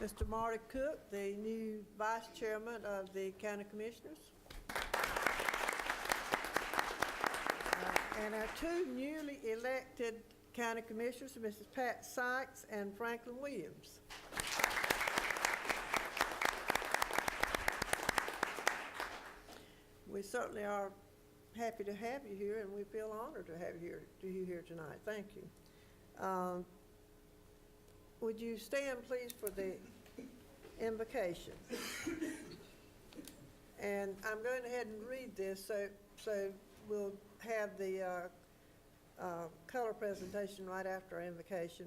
Mr. Marty Cook, the new Vice Chairman of the County Commissioners. And our two newly elected County Commissioners, Mrs. Pat Sykes and Franklin Williams. We certainly are happy to have you here, and we feel honored to have you here tonight. Thank you. Would you stand, please, for the invocation? And I'm going ahead and read this, so we'll have the color presentation right after our invocation.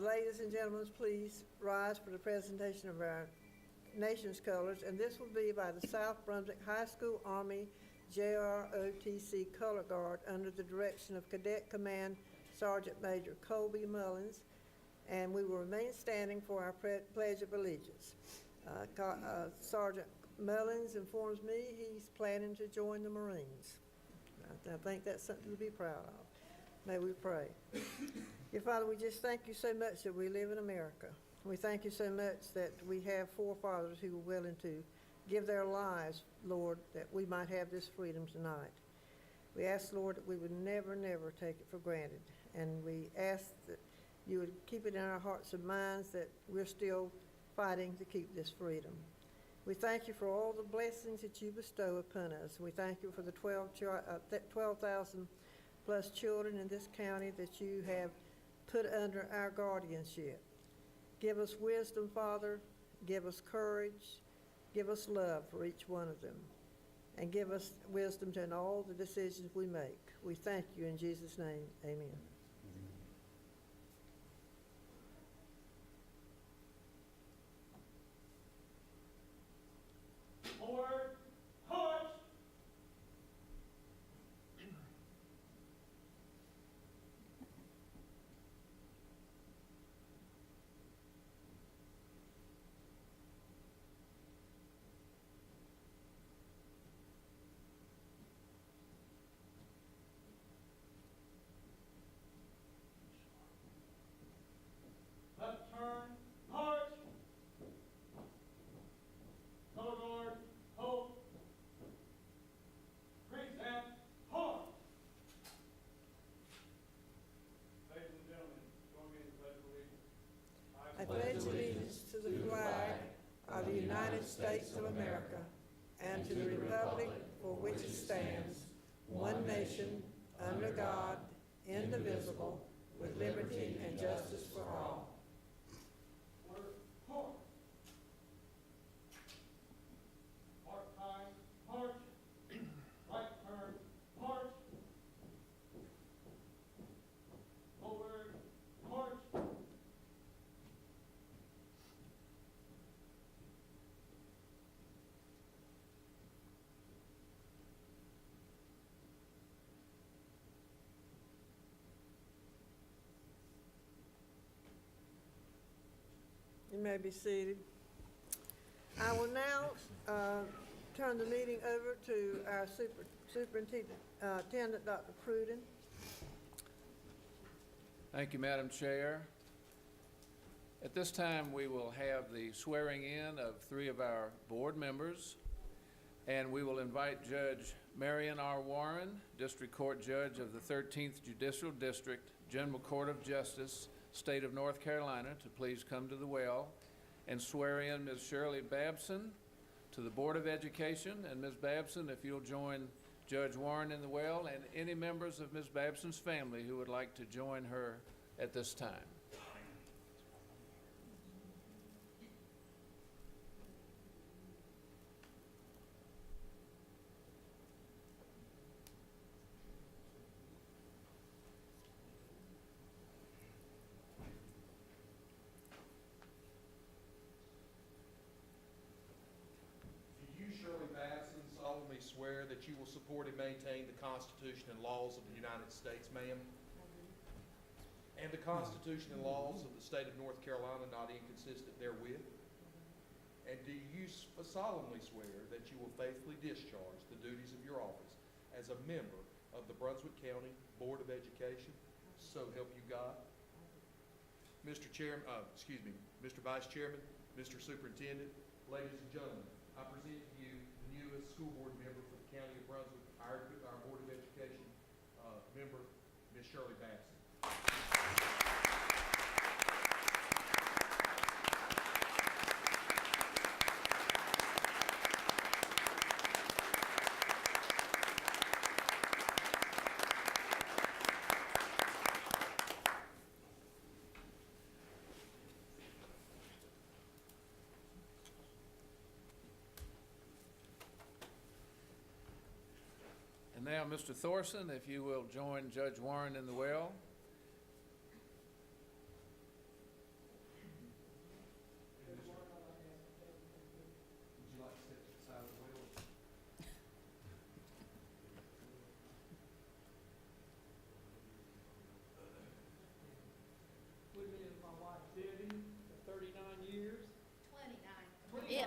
Ladies and gentlemen, please rise for the presentation of our nation's colors, and this will be by the South Brunswick High School Army JROTC Color Guard under the direction of Cadet Command Sergeant Major Colby Mullins, and we will remain standing for our Pledge of Allegiance. Sergeant Mullins informs me he's planning to join the Marines. I think that's something to be proud of. May we pray. Dear Father, we just thank you so much that we live in America. We thank you so much that we have forefathers who were willing to give their lives, Lord, that we might have this freedom tonight. We ask, Lord, that we would never, never take it for granted. And we ask that you would keep it in our hearts and minds that we're still fighting to keep this freedom. We thank you for all the blessings that you bestow upon us. We thank you for the 12,000 plus children in this county that you have put under our guardianship. Give us wisdom, Father. Give us courage. Give us love for each one of them. And give us wisdom in all the decisions we make. We thank you in Jesus' name. Amen. I pledge allegiance to the flag of the United States of America and to the republic for which it stands, one nation, under God, indivisible, with liberty and justice for all. You may be seated. I will now turn the meeting over to our Superintendent, Dr. Pruden. Thank you, Madam Chair. At this time, we will have the swearing in of 3 of our board members, and we will invite Judge Marion R. Warren, District Court Judge of the 13th Judicial District, General Court of Justice, State of North Carolina, to please come to the well and swear in Ms. Shirley Babson to the Board of Education. And Ms. Babson, if you'll join Judge Warren in the well, and any members of Ms. Babson's family who would like to join her at this time. Swear that you will support and maintain the Constitution and laws of the United States, ma'am, and the Constitution and laws of the state of North Carolina not inconsistent therewith, and do you solemnly swear that you will faithfully discharge the duties of your office as a member of the Brunswick County Board of Education, so help you God? Mr. Vice Chairman, Mr. Superintendent, ladies and gentlemen, I present to you the newest school board member for the County of Brunswick, our Board of Education member, Ms. Shirley Babson. And now, Mr. Thorson, if you will join Judge Warren in the well. Would you like to step to the side of the well? With me is my wife Debbie, for 39 years. 29. Yeah.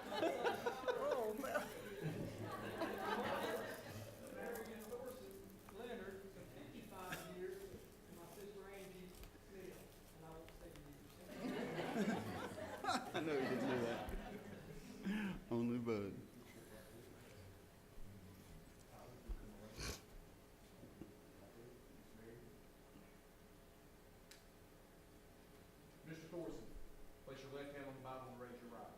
Oh, well, Marion Thorson Leonard for 55 years, and my sister Angie Smith, and I won't say the years. I know you didn't do that. Only Bud. Mr. Thorson, place your left hand on the Bible and raise your right.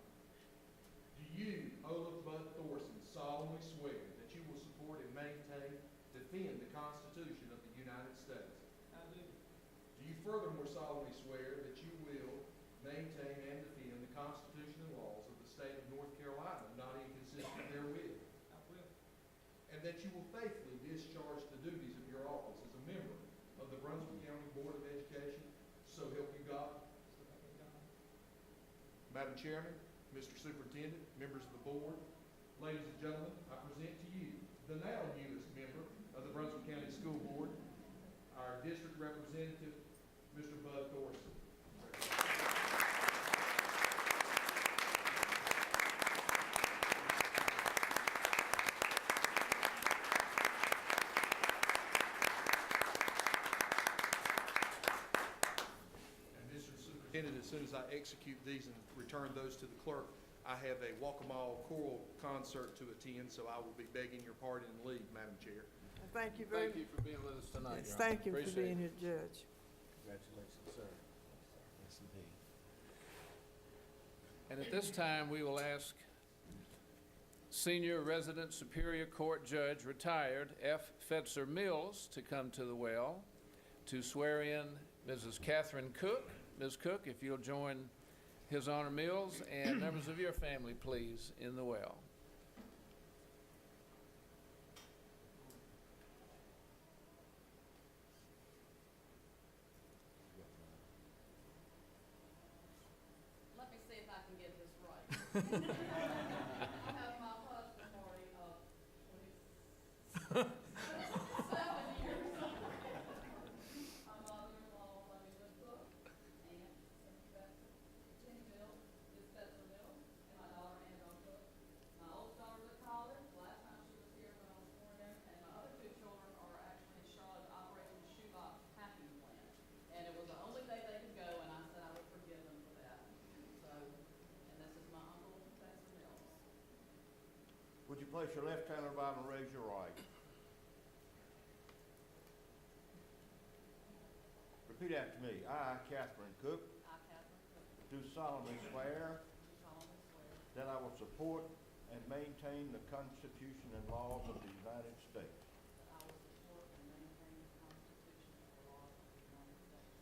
Do you, Olaf Bud Thorson, solemnly swear that you will support and maintain, defend the Constitution of the United States? I do. Do you furthermore solemnly swear that you will maintain and defend the Constitution and laws of the state of North Carolina, not inconsistent therewith, I will. and that you will faithfully discharge the duties of your office as a member of the Brunswick County Board of Education, so help you God? So help me God. Madam Chairman, Mr. Superintendent, members of the board, ladies and gentlemen, I present to you the now newest member of the Brunswick County School Board, our district representative, Mr. Bud Thorson. And Mr. Superintendent, as soon as I execute these and return those to the clerk, I have a Walk-A-Mall choral concert to attend, so I will be begging your pardon and leave, Madam Chair. thank you very Thank you for being with us tonight, Yes, Your Honor. thank you for Appreciate being it. here, Judge. Congratulations, sir. Yes, indeed. And at this time, we will ask Senior Resident Superior Court Judge, retired F. Fetzer Mills, to come to the well to swear in Mrs. Catherine Cook. Ms. Cook, if you'll join His Honor Mills and members of your family, please, in the well. Let me see if I can get this right. I have my husband, Marty, of 27 years. My mother-in-law, Linda Cook, and Tim Mills, Miss Betsy Mills, and my daughter, Annabelle Cook. My oldest daughter's at college. Last time she was here when I was sworn in, and my other two children are actually in Charlotte operating the shoebox packing plant. And it was the only day they could go, and I said I would forgive them for that. So, and this is my uncle, Professor Mills. Would you place your left hand on the Bible and raise your right? Repeat after me. I, Catherine Cook, I, Catherine Cook, do solemnly swear do solemnly swear that I will support and maintain the Constitution and laws of the United States that I will support and maintain the Constitution and the laws of the United States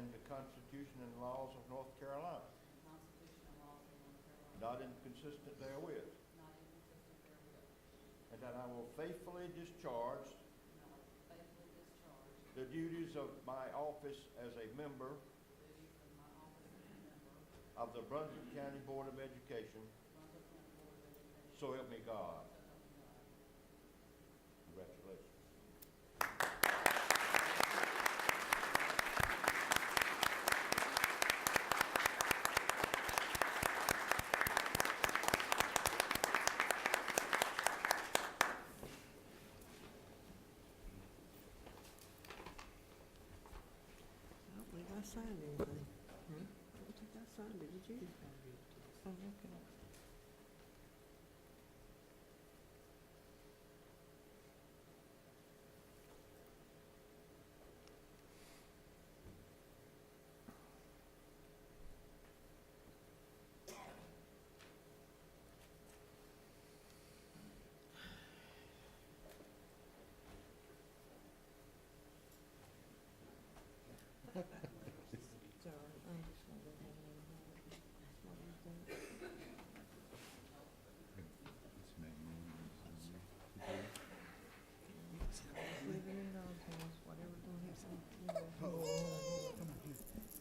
and the Constitution and laws of North Carolina, and the Constitution and laws of North Carolina, not inconsistent therewith, not inconsistent therewith, and that I will faithfully discharge and I will faithfully discharge the duties of my office as a member the duties of my office as a member of the Brunswick County Board of Education, of the Brunswick County Board of Education. so help me God. So help me God. Congratulations.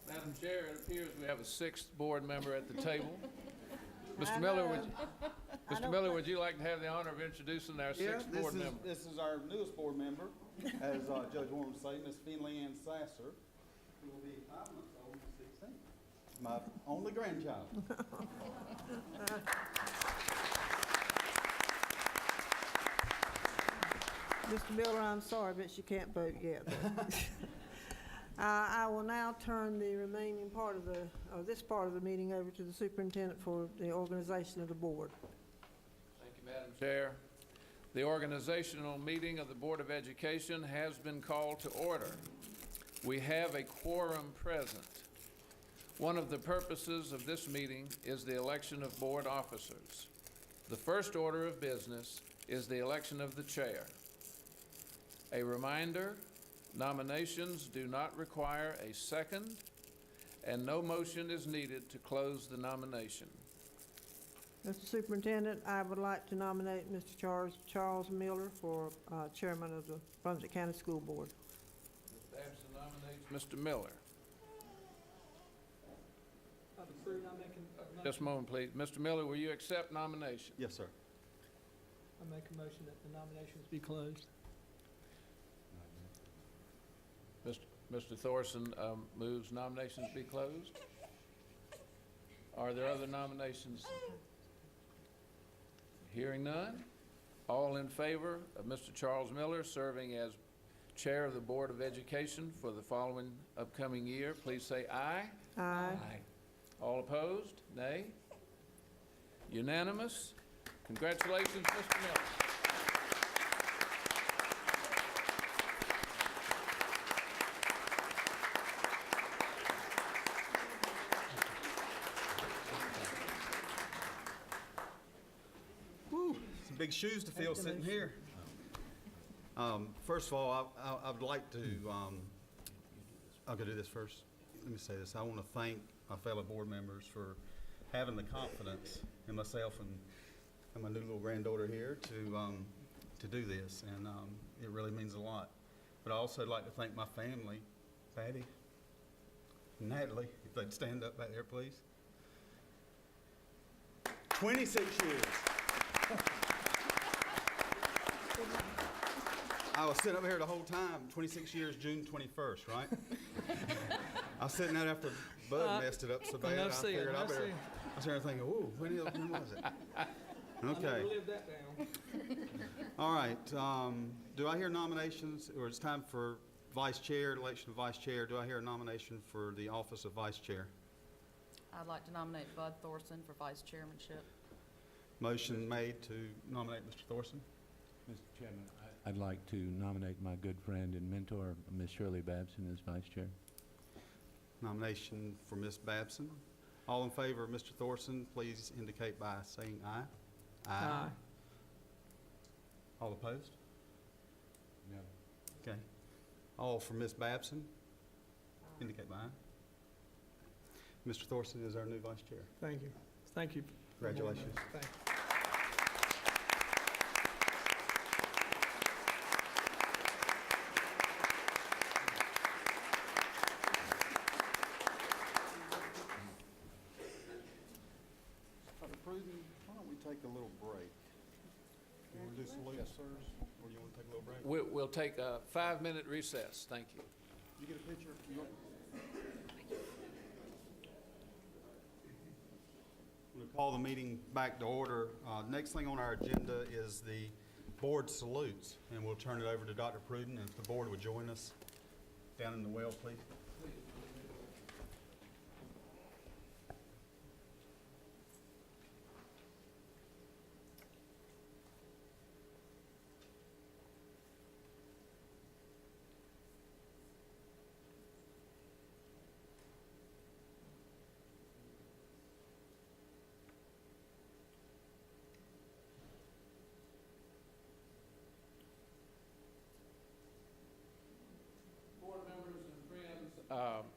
Madam Chair, it appears we have a sixth board member at the table. I Mr. Miller, know. Mr. Miller, would you like to have the honor of introducing our sixth board member? This is our newest board member, as Judge Warren would say, Miss Finley Ann Sasser, who will be 5 months old and 16. My only grandchild. Mr. Miller, I'm sorry, but you can't vote yet. I will now turn the remaining part of this part of the meeting over to the superintendent for the organization of the board. Thank you, Madam Chair. The organizational meeting of the Board of Education has been called to order. We have a quorum present. One of the purposes of this meeting is the election of board officers. The first order of business is the election of the chair. A reminder, nominations do not require a second, and no motion is needed to close the nomination. Mr. Superintendent, I would like to nominate Mr. Charles Miller for chairman of the Brunswick County School Board. Ms. Babson nominates Mr. Miller. I've approved, I make a Just a moment, please. Mr. Miller, will you accept nomination? Yes, sir. I make a motion that the nominations be closed. Mr. Thorson moves nominations be closed. Are there other nominations? Hearing none. All in favor of Mr. Charles Miller serving as Chair of the Board of Education for the following upcoming year, please say aye. Aye. All opposed? Nay. Unanimous. Congratulations, Mr. Miller. Some big shoes to fill sitting here. First of all, I'd like to, I'll go do this first. Let me say this. I want to thank my fellow board members for having the confidence in myself and my new little granddaughter here to do this, and it really means a lot. But I also like to thank my family, Patty, Natalie, if they'd stand up back there, please. 26 years. I was sitting up here the whole time, 26 years, June 21st, right? I was sitting out after Bud messed it up so bad, I figured I better, I was here thinking, ooh, when was it? I never Okay, lived that down. all right, do I hear nominations, or it's time for vice chair, election of vice chair, do I hear a nomination for the office of vice chair? I'd like to nominate Bud Thorson for vice chairmanship. Motion made to nominate Mr. Thorson. Mr. Chairman, I'd like to nominate my good friend and mentor, Ms. Shirley Babson, as vice chair. Nomination for Ms. Babson. All in favor of Mr. Thorson, please indicate by saying aye. Aye. All opposed? No. Okay. All for Ms. Babson? Indicate by aye. Mr. Thorson is our new vice chair. Thank you. Thank you. Congratulations. Thank you. Dr. Pruden, why don't we take a little break? You want to do salutes first, or you want to take a little break? We'll take a 5-minute recess. Thank you. You get a picture? We'll call the meeting back to order. Next thing on our agenda is the board salutes, and we'll turn it over to Dr. Pruden, and if the board would join us down in the well, please.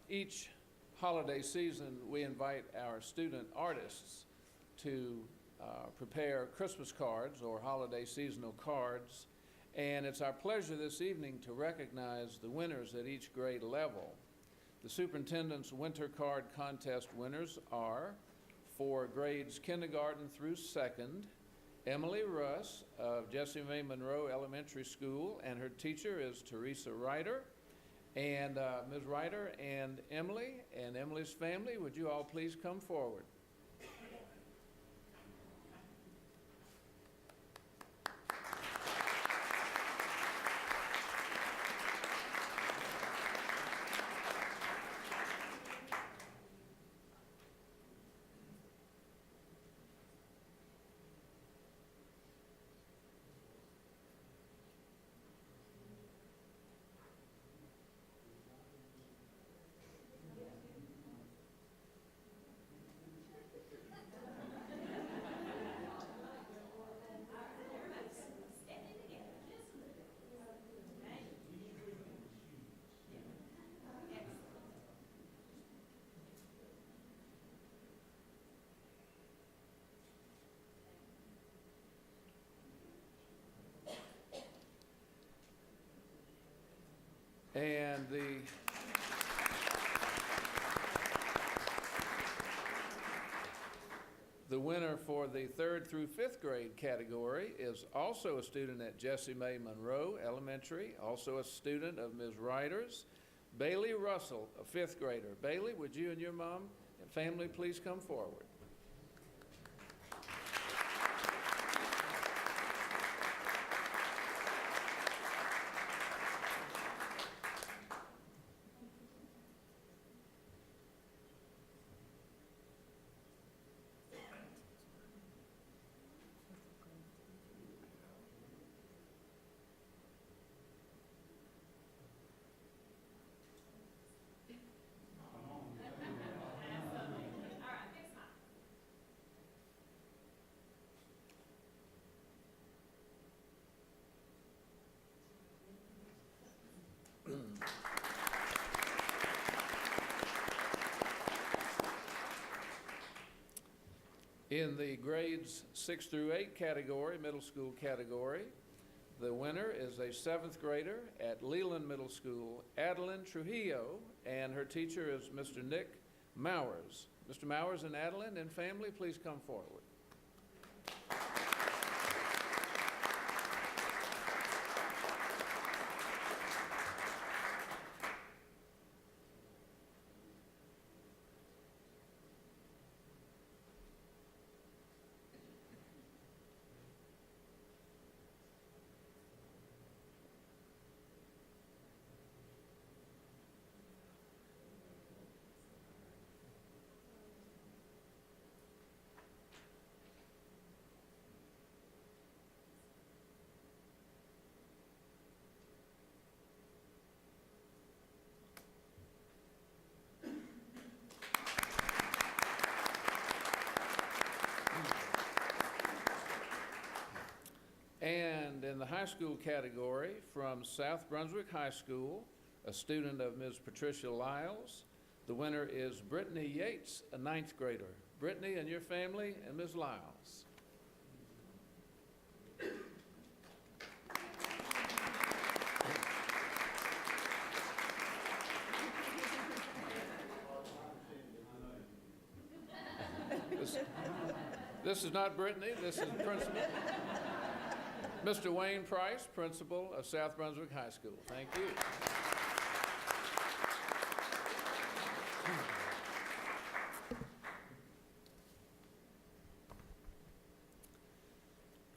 Each holiday season, we invite our student artists to prepare Christmas cards or holiday seasonal cards. And it's our pleasure this evening to recognize the winners at each grade level. The superintendent's winter card contest winners are, for grades kindergarten through 2nd, Emily Russ of Jessie May Monroe Elementary School, and her teacher is Teresa Ryder. And Ms. Ryder and Emily's family, would you all please come forward? And the winner for the 3rd through 5th grade category is also a student at Jessie May Monroe Elementary, also a student of Ms. Ryder's, Bailey Russell, a 5th grader. Bailey, would you and your mom and family please come forward? In the grades 6 through 8 category, middle school category, the winner is a 7th grader at Leland Middle School, Adeline Trujillo, and her teacher is Mr. Nick Mowers. Mr. Mowers and Adeline and family, please come forward. And in the high school category, from South Brunswick High School, a student of Ms. Patricia Lyles, the winner is Brittany Yates, a 9th grader. Brittany and your family and Ms. Lyles. This is not Brittany, this is the principal. Mr. Wayne Price, principal of South Brunswick High School. Thank you.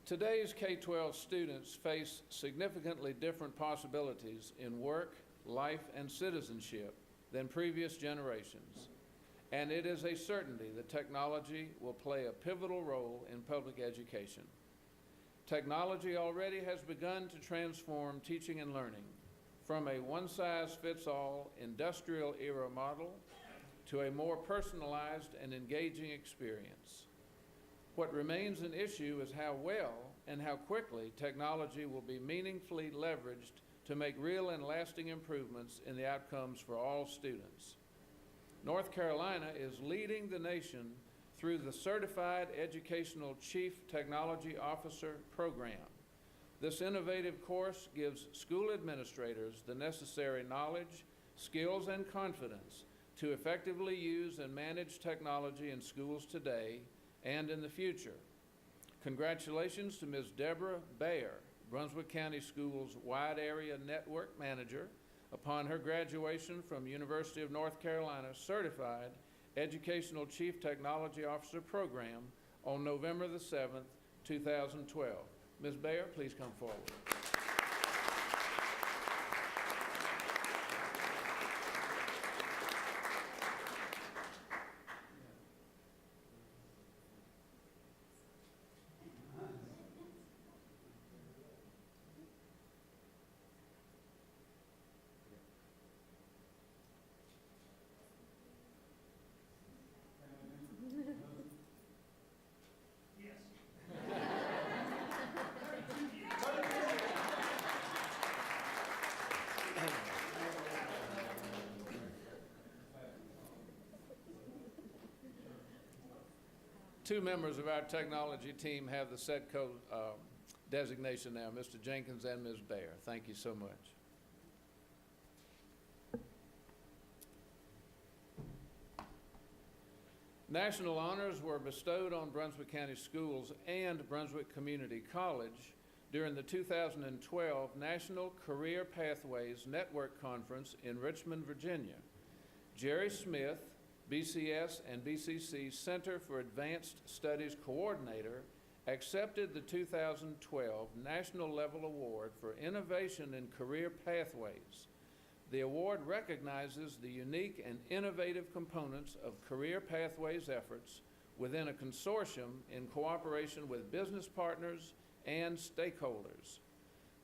Today's K-12 students face significantly different possibilities in work, life, and citizenship than previous generations. And it is a certainty that technology will play a pivotal role in public education. Technology already has begun to transform teaching and learning from a one-size-fits-all industrial-era model to a more personalized and engaging experience. What remains an issue is how well and how quickly technology will be meaningfully leveraged to make real and lasting improvements in the outcomes for all students. North Carolina is leading the nation through the Certified Educational Chief Technology Officer program. This innovative course gives school administrators the necessary knowledge, skills, and confidence to effectively use and manage technology in schools today and in the future. Congratulations to Ms. Deborah Bayer, Brunswick County Schools Wide Area Network Manager, upon her graduation from University of North Carolina Certified Educational Chief Technology Officer program on November the 7th, 2012. Ms. Bayer, please come forward. Two members of our technology team have the SETCO designation now, Mr. Jenkins and Ms. Bayer. Thank you so much. National honors were bestowed on Brunswick County Schools and Brunswick Community College during the 2012 National Career Pathways Network Conference in Richmond, Virginia. Jerry Smith, BCS and BCC Center for Advanced Studies Coordinator, accepted the 2012 National Level Award for Innovation in Career Pathways. The award recognizes the unique and innovative components of career pathways efforts within a consortium in cooperation with business partners and stakeholders.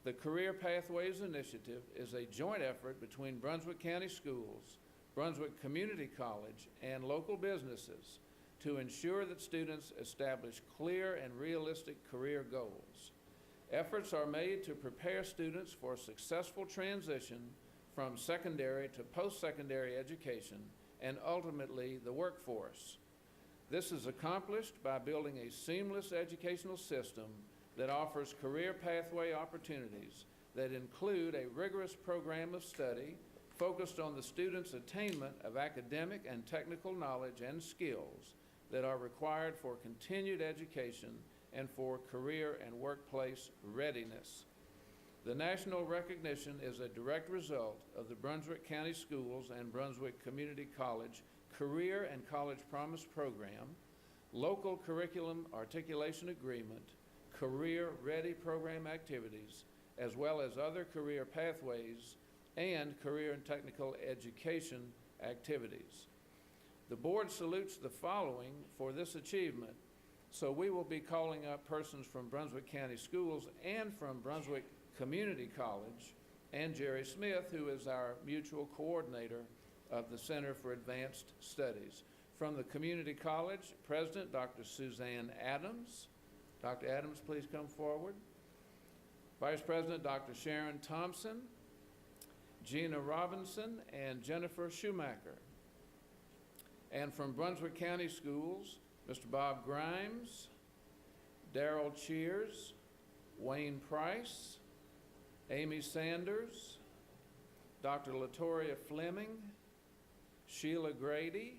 The Career Pathways Initiative is a joint effort between Brunswick County Schools, Brunswick Community College, and local businesses to ensure that students establish clear and realistic career goals. Efforts are made to prepare students for successful transition from secondary to post-secondary education and ultimately the workforce. This is accomplished by building a seamless educational system that offers career pathway opportunities that include a rigorous program of study focused on the student's attainment of academic and technical knowledge and skills that are required for continued education and for career and workplace readiness. The national recognition is a direct result of the Brunswick County Schools and Brunswick Community College Career and College Promise Program, Local Curriculum Articulation Agreement, Career Ready Program activities, as well as other career pathways and career and technical education activities. The board salutes the following for this achievement, so we will be calling up persons from Brunswick County Schools and from Brunswick Community College, and Jerry Smith, who is our mutual coordinator of the Center for Advanced Studies. From the Community College, President Dr. Suzanne Adams. Dr. Adams, please come forward. Vice President Dr. Sharon Thompson, Gina Robinson, and Jennifer Schumacher. And from Brunswick County Schools, Mr. Bob Grimes, Darrell Cheers, Wayne Price, Amy Sanders, Dr. Latoria Fleming, Sheila Grady,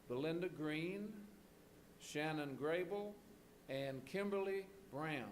Belinda Green, Shannon Grable, and Kimberly Brown.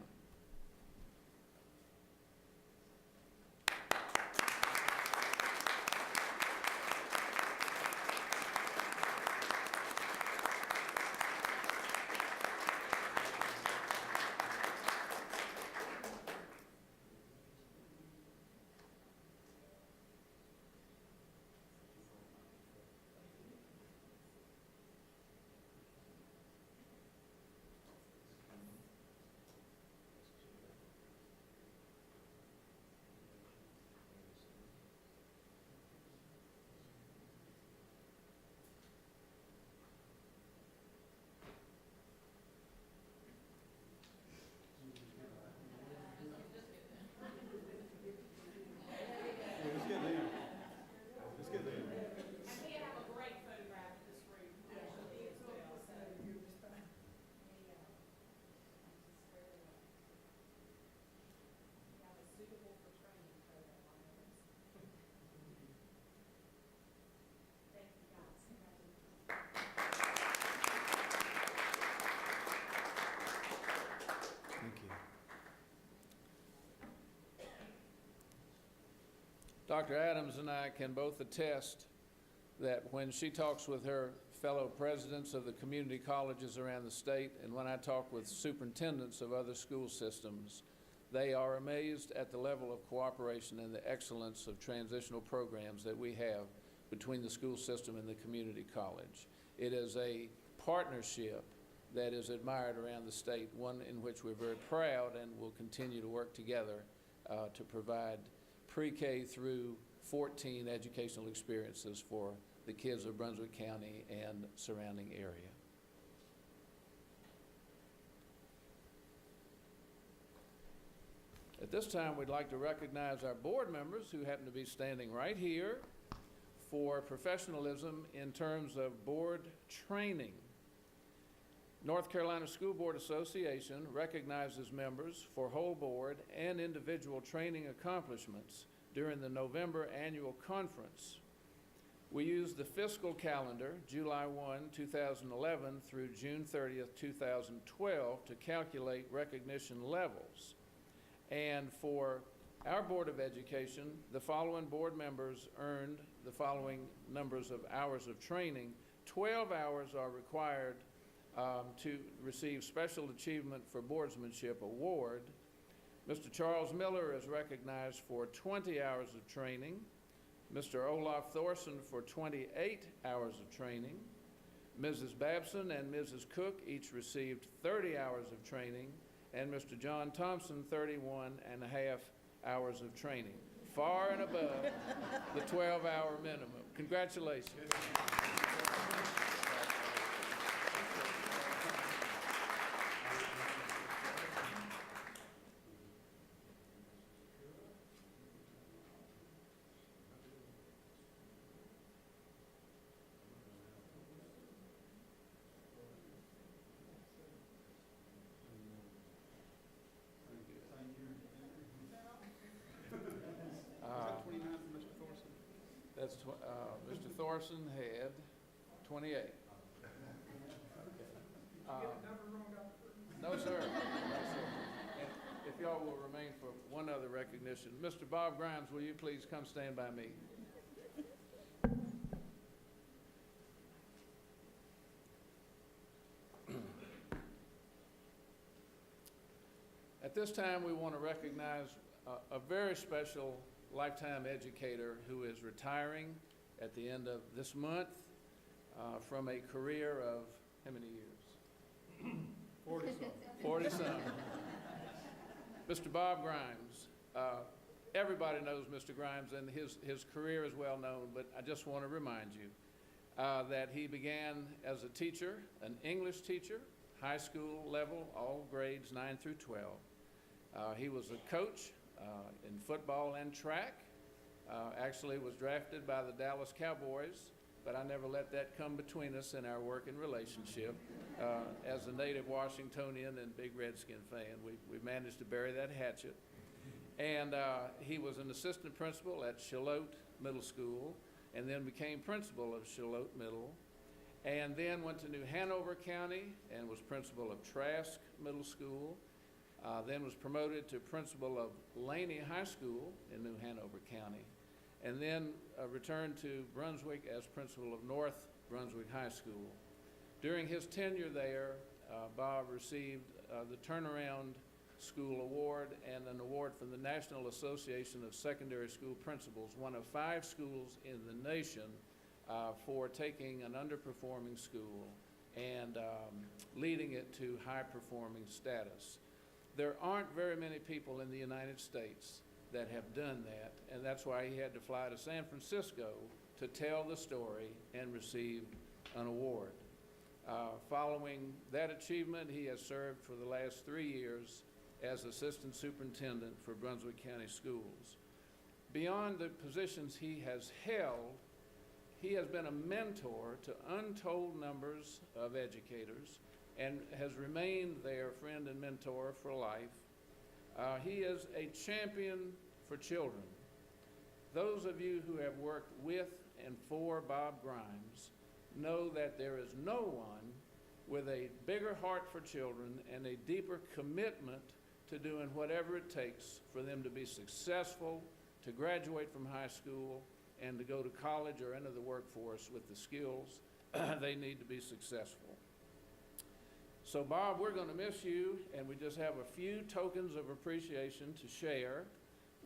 Dr. Adams and I can both attest that when she talks with her fellow presidents of the community colleges around the state, and when I talk with superintendents of other school systems, they are amazed at the level of cooperation and the excellence of transitional programs that we have between the school system and the community college. It is a partnership that is admired around the state, one in which we're very proud and will continue to work together to provide pre-K through 14 educational experiences for the kids of Brunswick County and surrounding area. At this time, we'd like to recognize our board members who happen to be standing right here for professionalism in terms of board training. North Carolina School Board Association recognizes members for whole board and individual training accomplishments during the November annual conference. We use the fiscal calendar, July 1, 2011 through June 30th, 2012, to calculate recognition levels. And for our Board of Education, the following board members earned the following numbers of hours of training. 12 hours are required to receive Special Achievement for Boardsmanship Award. Mr. Charles Miller is recognized for 20 hours of training. Mr. Olaf Thorson for 28 hours of training. Mrs. Babson and Mrs. Cook each received 30 hours of training, and Mr. John Thompson 31 and a half hours of training, far and above the 12-hour minimum. Congratulations. That's Mr. Thorson had 28. Okay. No, sir. No, sir. And if y'all will remain for one other recognition. Mr. Bob Grimes, will you please come stand by me? At this time, we want to recognize a very special lifetime educator who is retiring at the end of this month from a career of how many years? 40-some. Mr. Bob Grimes. Everybody knows Mr. Grimes, and his career is well known, but I just want to remind you that he began as a teacher, an English teacher, high school level, all grades 9 through 12. He was a coach in football and track. Actually was drafted by the Dallas Cowboys, but I never let that come between us in our working relationship. As a native Washingtonian and big Redskin fan, we managed to bury that hatchet. And he was an assistant principal at Shallotte Middle School, and then became principal of Shallotte Middle, and then went to New Hanover County and was principal of Trask Middle School. Then was promoted to principal of Laney High School in New Hanover County, and then returned to Brunswick as principal of North Brunswick High School. During his tenure there, Bob received the Turnaround School Award and an award from the National Association of Secondary School Principals, one of 5 schools in the nation for taking an underperforming school and leading it to high-performing status. There aren't very many people in the United States that have done that, and that's why he had to fly to San Francisco to tell the story and receive an award. Following that achievement, he has served for the last 3 years as Assistant Superintendent for Brunswick County Schools. Beyond the positions he has held, he has been a mentor to untold numbers of educators and has remained their friend and mentor for life. He is a champion for children. Those of you who have worked with and for Bob Grimes know that there is no one with a bigger heart for children and a deeper commitment to doing whatever it takes for them to be successful, to graduate from high school and to go to college or enter the workforce with the skills they need to be successful. So Bob, we're going to miss you, and we just have a few tokens of appreciation to share.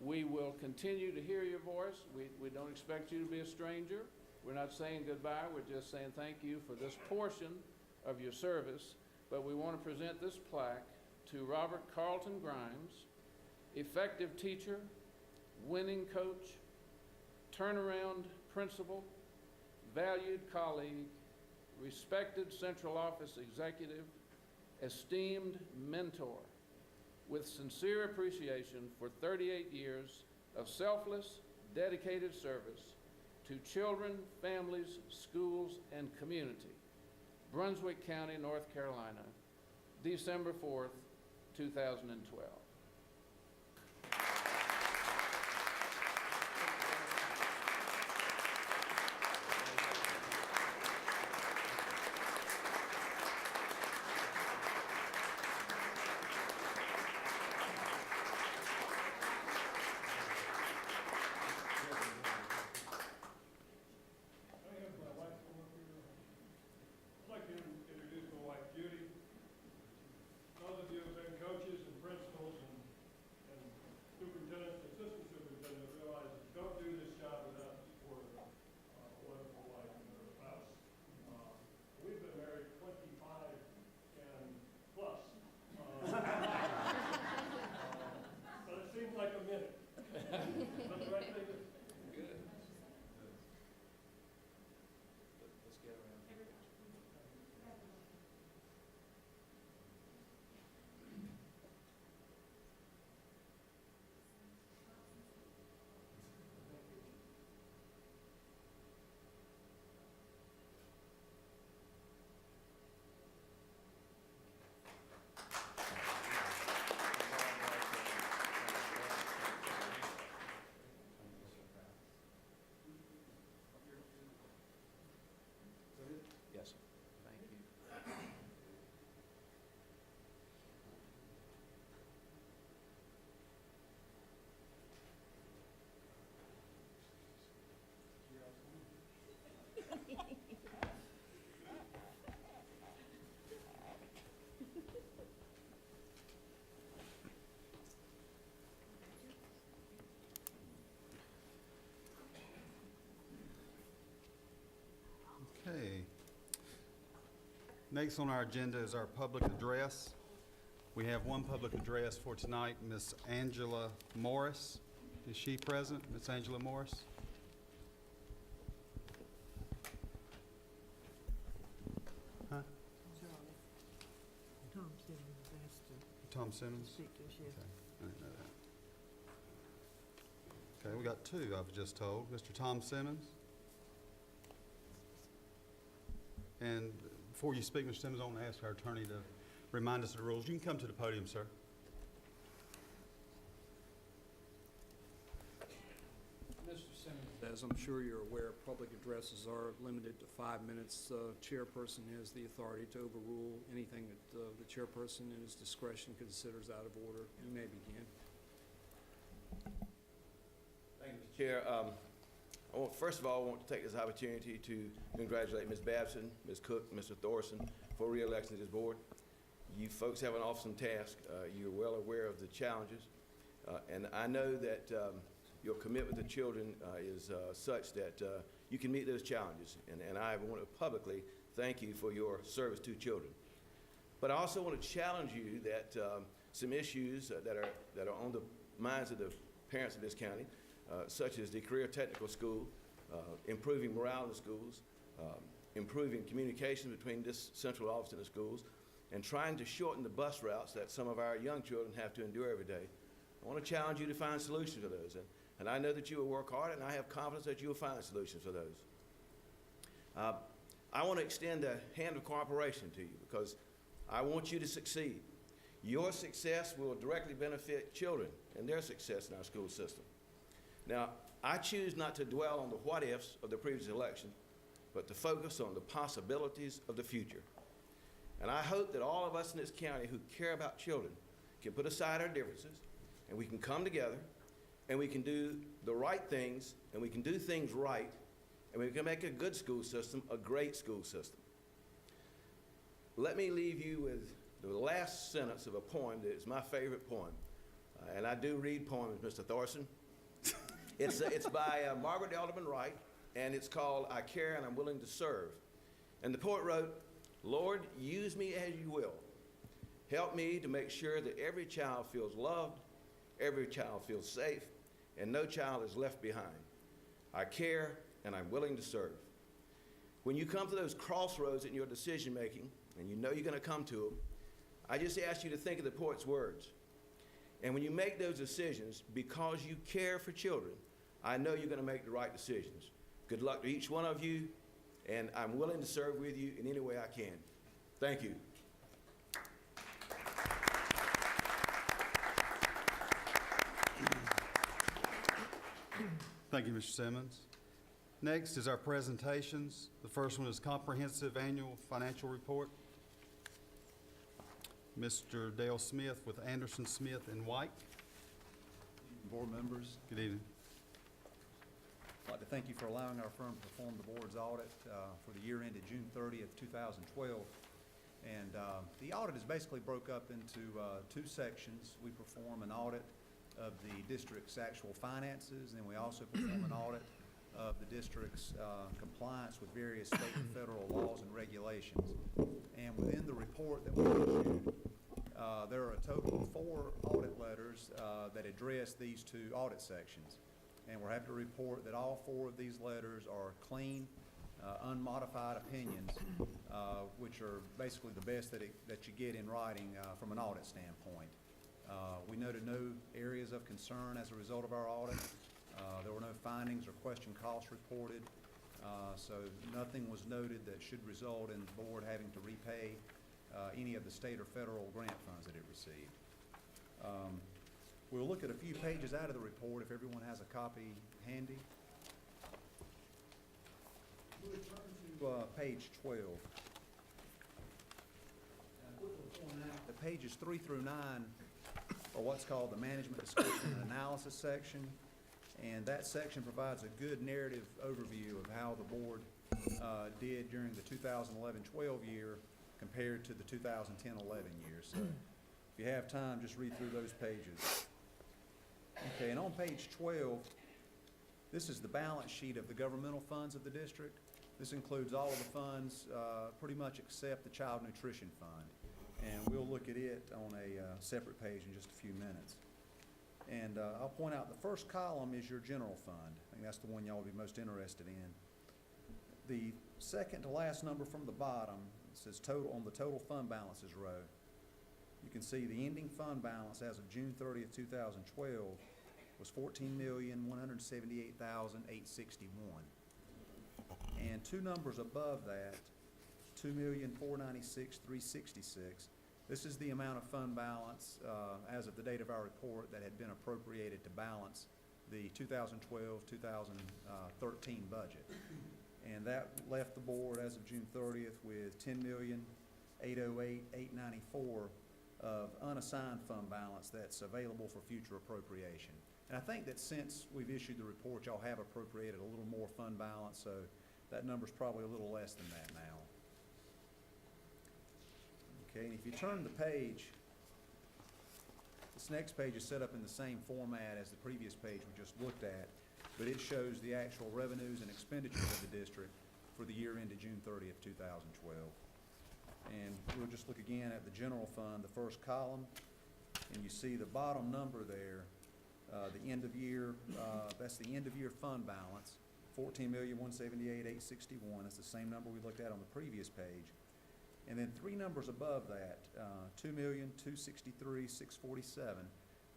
We will continue to hear your voice. We don't expect you to be a stranger. We're not saying goodbye. We're just saying thank you for this portion of your service. But we want to present this plaque to Robert Carlton Grimes, effective teacher, winning coach, turnaround principal, valued colleague, respected central office executive, esteemed mentor, with sincere appreciation for 38 years of selfless, dedicated service to children, families, schools, and community. Brunswick County, North Carolina, December 4th, 2012. I have my wife come up here. I'd like to introduce my wife Judy. Those of you who have been coaches and principals and superintendents and assistant superintendents realize that you don't do this job without the support of a wonderful wife and her spouse. We've been married 25 and plus. But it seems like a minute. Is that the right thing? Good. Let's get around. Yes, sir. Thank you. Okay. Next on our agenda is our public address. We have one public address for tonight, Miss Angela Morris. Is she present, Miss Angela Morris? Huh? Tom Simmons asked to Tom Simmons? speak to us, yes. Okay, I didn't know that. Okay, we got two, I've just told. Mr. Tom Simmons? And before you speak, Mr. Simmons, I want to ask our attorney to remind us of the rules. You can come to the podium, sir. Mr. Simmons, as I'm sure you're aware, public addresses are limited to 5 minutes. Chairperson has the authority to overrule anything that the chairperson in his discretion considers out of order. You may begin. Thank you, Mr. Chair. First of all, I want to take this opportunity to congratulate Ms. Babson, Ms. Cook, Mr. Thorson for re-election to this board. You folks have an awesome task. You're well aware of the challenges. And I know that your commitment to children is such that you can meet those challenges. And I want to publicly thank you for your service to children. But I also want to challenge you that some issues that are on the minds of the parents of this county, such as the Career Technical School, improving morale in the schools, improving communication between this central office and the schools, and trying to shorten the bus routes that some of our young children have to endure every day. I want to challenge you to find solutions for those. And I know that you will work hard, and I have confidence that you will find solutions for those. I want to extend a hand of cooperation to you because I want you to succeed. Your success will directly benefit children and their success in our school system. Now, I choose not to dwell on the what-ifs of the previous election, but to focus on the possibilities of the future. And I hope that all of us in this county who care about children can put aside our differences and we can come together and we can do the right things, and we can do things right, and we can make a good school system a great school system. Let me leave you with the last sentence of a poem that is my favorite poem. And I do read poems, Mr. Thorson. It's by Margaret Elderman Wright, and it's called I Care and I'm Willing to Serve. And the poet wrote, Lord, use me as you will. Help me to make sure that every child feels loved, every child feels safe, and no child is left behind. I care and I'm willing to serve. When you come to those crossroads in your decision making, and you know you're going to come to them, I just ask you to think of the poet's words. And when you make those decisions, because you care for children, I know you're going to make the right decisions. Good luck to each one of you, and I'm willing to serve with you in any way I can. Thank you. Thank you, Mr. Simmons. Next is our presentations. The first one is Comprehensive Annual Financial Report. Mr. Dale Smith with Anderson, Smith and White. Board members, Good evening. I'd like to thank you for allowing our firm to perform the board's audit for the year ended June 30th, 2012. And the audit is basically broke up into two sections. We perform an audit of the district's actual finances, and we also perform an audit of the district's compliance with various state and federal laws and regulations. And within the report that we issued, there are a total of 4 audit letters that address these two audit sections. And we're happy to report that all 4 of these letters are clean, unmodified opinions, which are basically the best that you get in writing from an audit standpoint. We noted no areas of concern as a result of our audit. There were no findings or question costs reported, so nothing was noted that should result in the board having to repay any of the state or federal grant funds that it received. We'll look at a few pages out of the report if everyone has a copy handy. We'll turn to page 12. The pages 3 through 9 are what's called the Management Discussion and Analysis section, and that section provides a good narrative overview of how the board did during the 2011-12 year compared to the 2010-11 year. So if you have time, just read through those pages. Okay, and on page 12, this is the balance sheet of the governmental funds of the district. This includes all of the funds, pretty much except the Child Nutrition Fund. And we'll look at it on a separate page in just a few minutes. And I'll point out the first column is your general fund. I think that's the one y'all will be most interested in. The second to last number from the bottom, it says total on the total fund balances row. You can see the ending fund balance as of June 30th, 2012 was $14,178,861. And 2 numbers above that, $2,496,366. This is the amount of fund balance as of the date of our report that had been appropriated to balance the 2012-2013 budget. And that left the board as of June 30th with $10,808,894 of unassigned fund balance that's available for future appropriation. And I think that since we've issued the report, y'all have appropriated a little more fund balance, so that number's probably a little less than that now. Okay, and if you turn the page, this next page is set up in the same format as the previous page we just looked at, but it shows the actual revenues and expenditures of the district for the year ended June 30th, 2012. And we'll just look again at the general fund, the first column, and you see the bottom number there, the end of year, that's the end of year fund balance, $14,178,861. That's the same number we looked at on the previous page. And then 3 numbers above that, $2,263,647.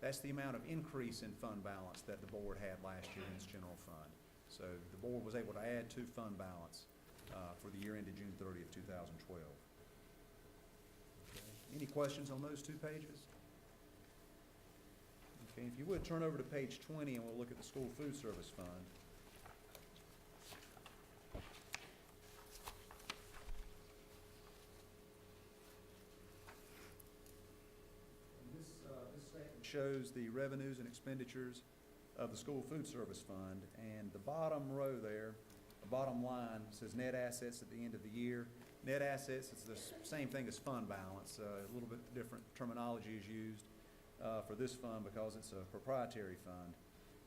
That's the amount of increase in fund balance that the board had last year in its general fund. So the board was able to add to fund balance for the year ended June 30th, 2012. Okay. Any questions on those 2 pages? Okay, if you would turn over to page 20 and we'll look at the school food service fund. This statement shows the revenues and expenditures of the school food service fund. And the bottom row there, the bottom line says net assets at the end of the year. Net assets, it's the same thing as fund balance. A little bit different terminology is used for this fund because it's a proprietary fund.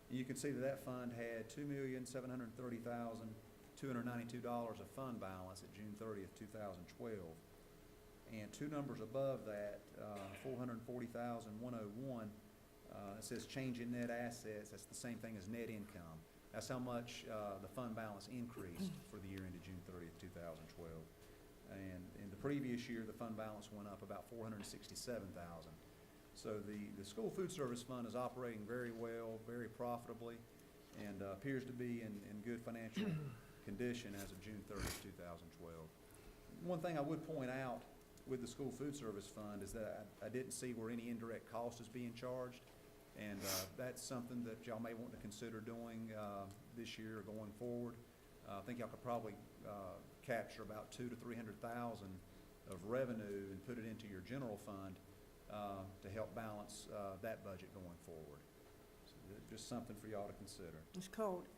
And you can see that that fund had $2,730,292 of fund balance at June 30th, 2012. And two numbers above that, $440,101, it says change in net assets. That's the same thing as net income. That's how much the fund balance increased for the year ended June 30th, 2012. And in the previous year, the fund balance went up about $467,000. So the school food service fund is operating very well, very profitably, and appears to be in good financial condition as of June 30th, 2012. One thing I would point out with the school food service fund is that I didn't see where any indirect cost is being charged, and that's something that y'all may want to consider doing this year or going forward. I think y'all could probably capture about $200,000 to $300,000 of revenue and put it into your general fund to help balance that budget going forward. So just something for y'all to consider. It's called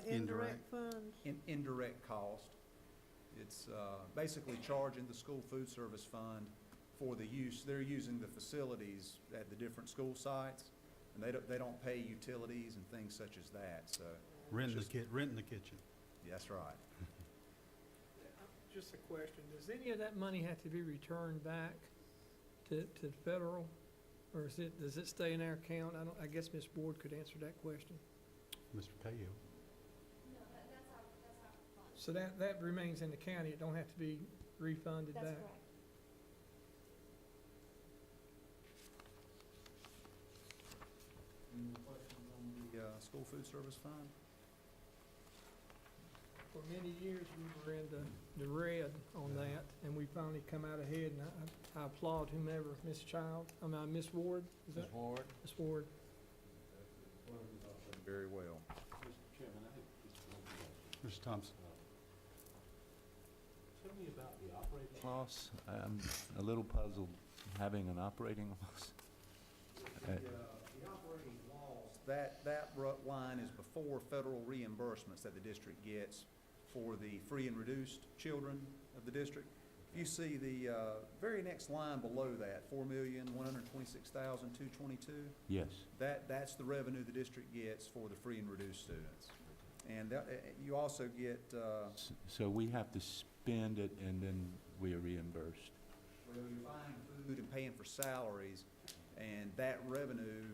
indirect funds? Indirect cost. It's basically charging the school food service fund for the use. They're using the facilities at the different school sites, and they don't pay utilities and things such as that. So Renting the kitchen. that's right. Just a question, does any of that money have to be returned back to the federal, or does it stay in our account? I guess Ms. Ward could answer that question. Mr. Cahill. No, that's our fund. So that remains in the county, it don't have to be refunded back? That's correct. Any more questions on the school food service fund? For many years, we were in the red on that, and we finally come out ahead, and I applaud whomever, Ms. Ms. Ward, is Ms. that? Ward? Ms. Ward. Very well. Mr. Thompson. Tell me about the operating loss. I'm a little puzzled having an operating loss. The operating loss, that line is before federal reimbursements that the district gets for the free and reduced children of the district. You see the very next line below that, $4,126,222. Yes. That's the revenue the district gets for the free and reduced students. And you also get, So we have to spend it and then we are reimbursed. well, you're buying food and paying for salaries, and that revenue,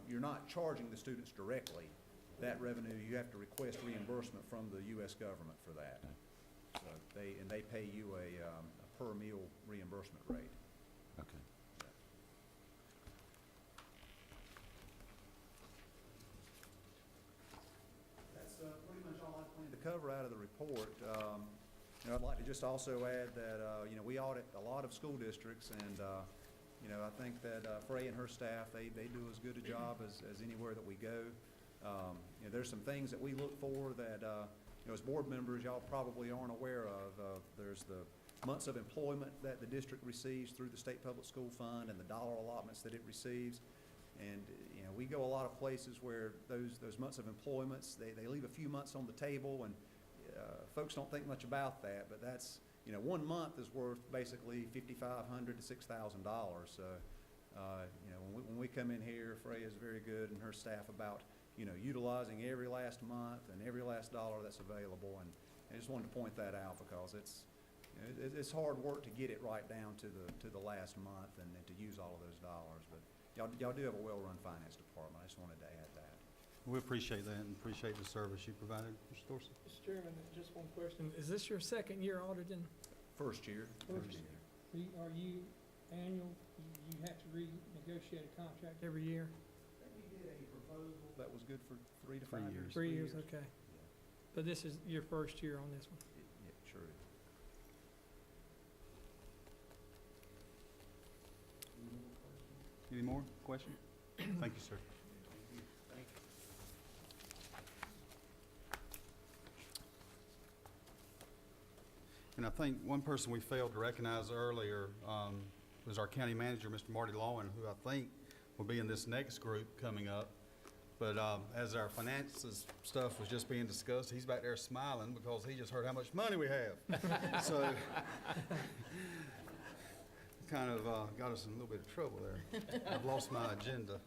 you're not charging the students directly. That revenue, you have to request reimbursement from the U.S. government for that. So they pay you a per meal reimbursement rate. Okay. That's pretty much all I plan to cover out of the report. I'd like to just also add that, we audit a lot of school districts, and, I think that Frey and her staff, they do as good a job as anywhere that we go. There's some things that we look for that, as board members, y'all probably aren't aware of. There's the months of employment that the district receives through the State Public School Fund and the dollar allotments that it receives. And, we go a lot of places where those months of employments, they leave a few months on the table, and folks don't think much about that, but that's, 1 month is worth basically $5,500 to $6,000. So, when we come in here, Frey is very good and her staff about, utilizing every last month and every last dollar that's available. And I just wanted to point that out because it's hard work to get it right down to the last month and to use all of those dollars. But y'all do have a well-run finance department. I just wanted to add that. We appreciate that and appreciate the service you provided, Mr. Dorsey. Mr. Chairman, just one question. Is this your second year auditing? First year. First year. Are you annual, you have to renegotiate a contract every year? We did a proposal that was good for 3 to 5 3 years. 3 years, okay. But this is your first year on this one? Yeah, sure is. Any more questions? Thank you, sir. And I think one person we failed to recognize earlier was our county manager, Mr. Marty Lowen, who I think will be in this next group coming up. But as our finances stuff was just being discussed, he's back there smiling because he just heard how much money we have. So kind of got us in a little bit of trouble there. I've lost my agenda.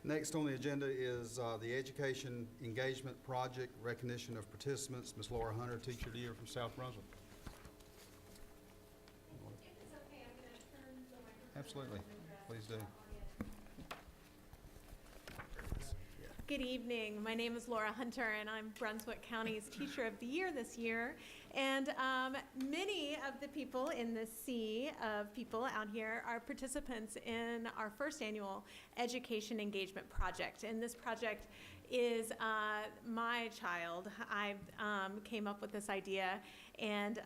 Next on the agenda is the Education Engagement Project Recognition of Participants. Ms. Laura Hunter, Teacher of the Year from South Brunswick. If it's okay, I'm gonna turn the microphone. Absolutely. Please do. Good evening. My name is Laura Hunter, and I'm Brunswick County's Teacher of the Year this year. And many of the people in this sea of people out here are participants in our first annual Education Engagement Project. And this project is my child. I came up with this idea, and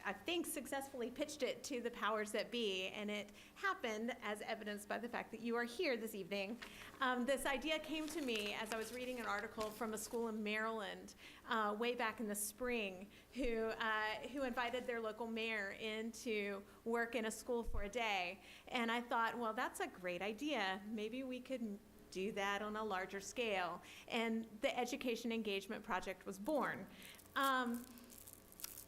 I think successfully pitched it to the powers that be, and it happened as evidenced by the fact that you are here this evening. This idea came to me as I was reading an article from a school in Maryland way back in the spring who invited their local mayor in to work in a school for a day. And I thought, well, that's a great idea. Maybe we could do that on a larger scale. And the Education Engagement Project was born.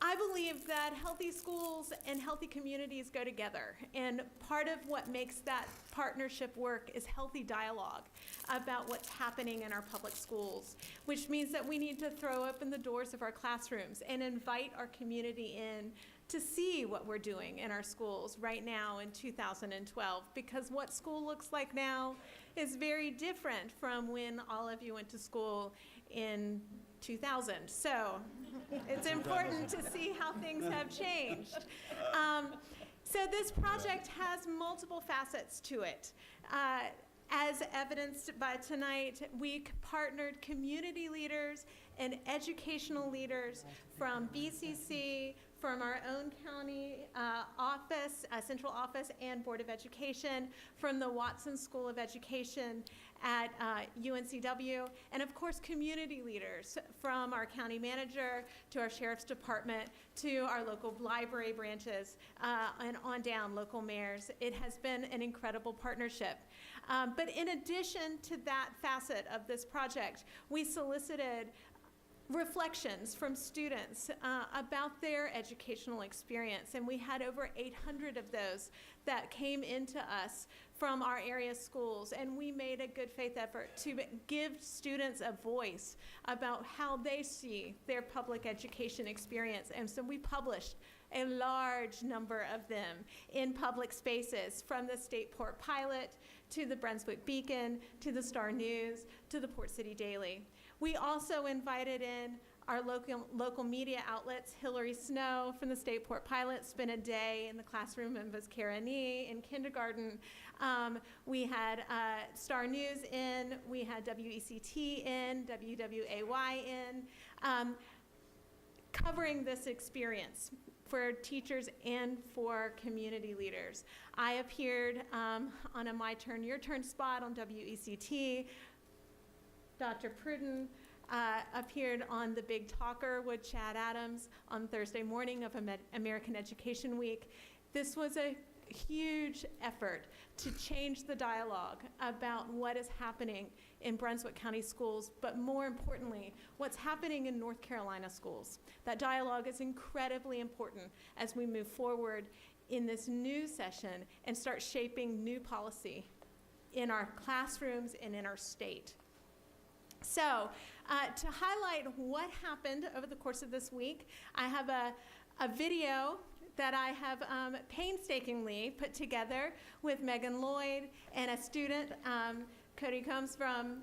I believe that healthy schools and healthy communities go together, and part of what makes that partnership work is healthy dialogue about what's happening in our public schools, which means that we need to throw open the doors of our classrooms and invite our community in to see what we're doing in our schools right now in 2012, because what school looks like now is very different from when all of you went to school in 2000. So it's important to see how things have changed. So this project has multiple facets to it. As evidenced by tonight, we partnered community leaders and educational leaders from BCC, from our own county office, central office and Board of Education, from the Watson School of Education at UNCW, and of course community leaders from our county manager to our sheriff's department to our local library branches and on down, local mayors. It has been an incredible partnership. But in addition to that facet of this project, we solicited reflections from students about their educational experience, and we had over 800 of those that came into us from our area schools, and we made a good faith effort to give students a voice about how they see their public education experience. And so we published a large number of them in public spaces, from the State Port Pilot to the Brunswick Beacon to the Star News to the Port City Daily. We also invited in our local media outlets. Hillary Snow from the State Port Pilot spent a day in the classroom of Vizcarra in kindergarten. We had Star News in, we had WECT in, WWAY in, covering this experience for teachers and for community leaders. I appeared on a My Turn, Your Turn spot on WECT. Dr. Pruden appeared on The Big Talker with Chad Adams on Thursday morning of American Education Week. This was a huge effort to change the dialogue about what is happening in Brunswick County schools, but more importantly, what's happening in North Carolina schools. That dialogue is incredibly important as we move forward in this new session and start shaping new policy in our classrooms and in our state. So to highlight what happened over the course of this week, I have a video that I have painstakingly put together with Megan Lloyd and a student, Cody Combs from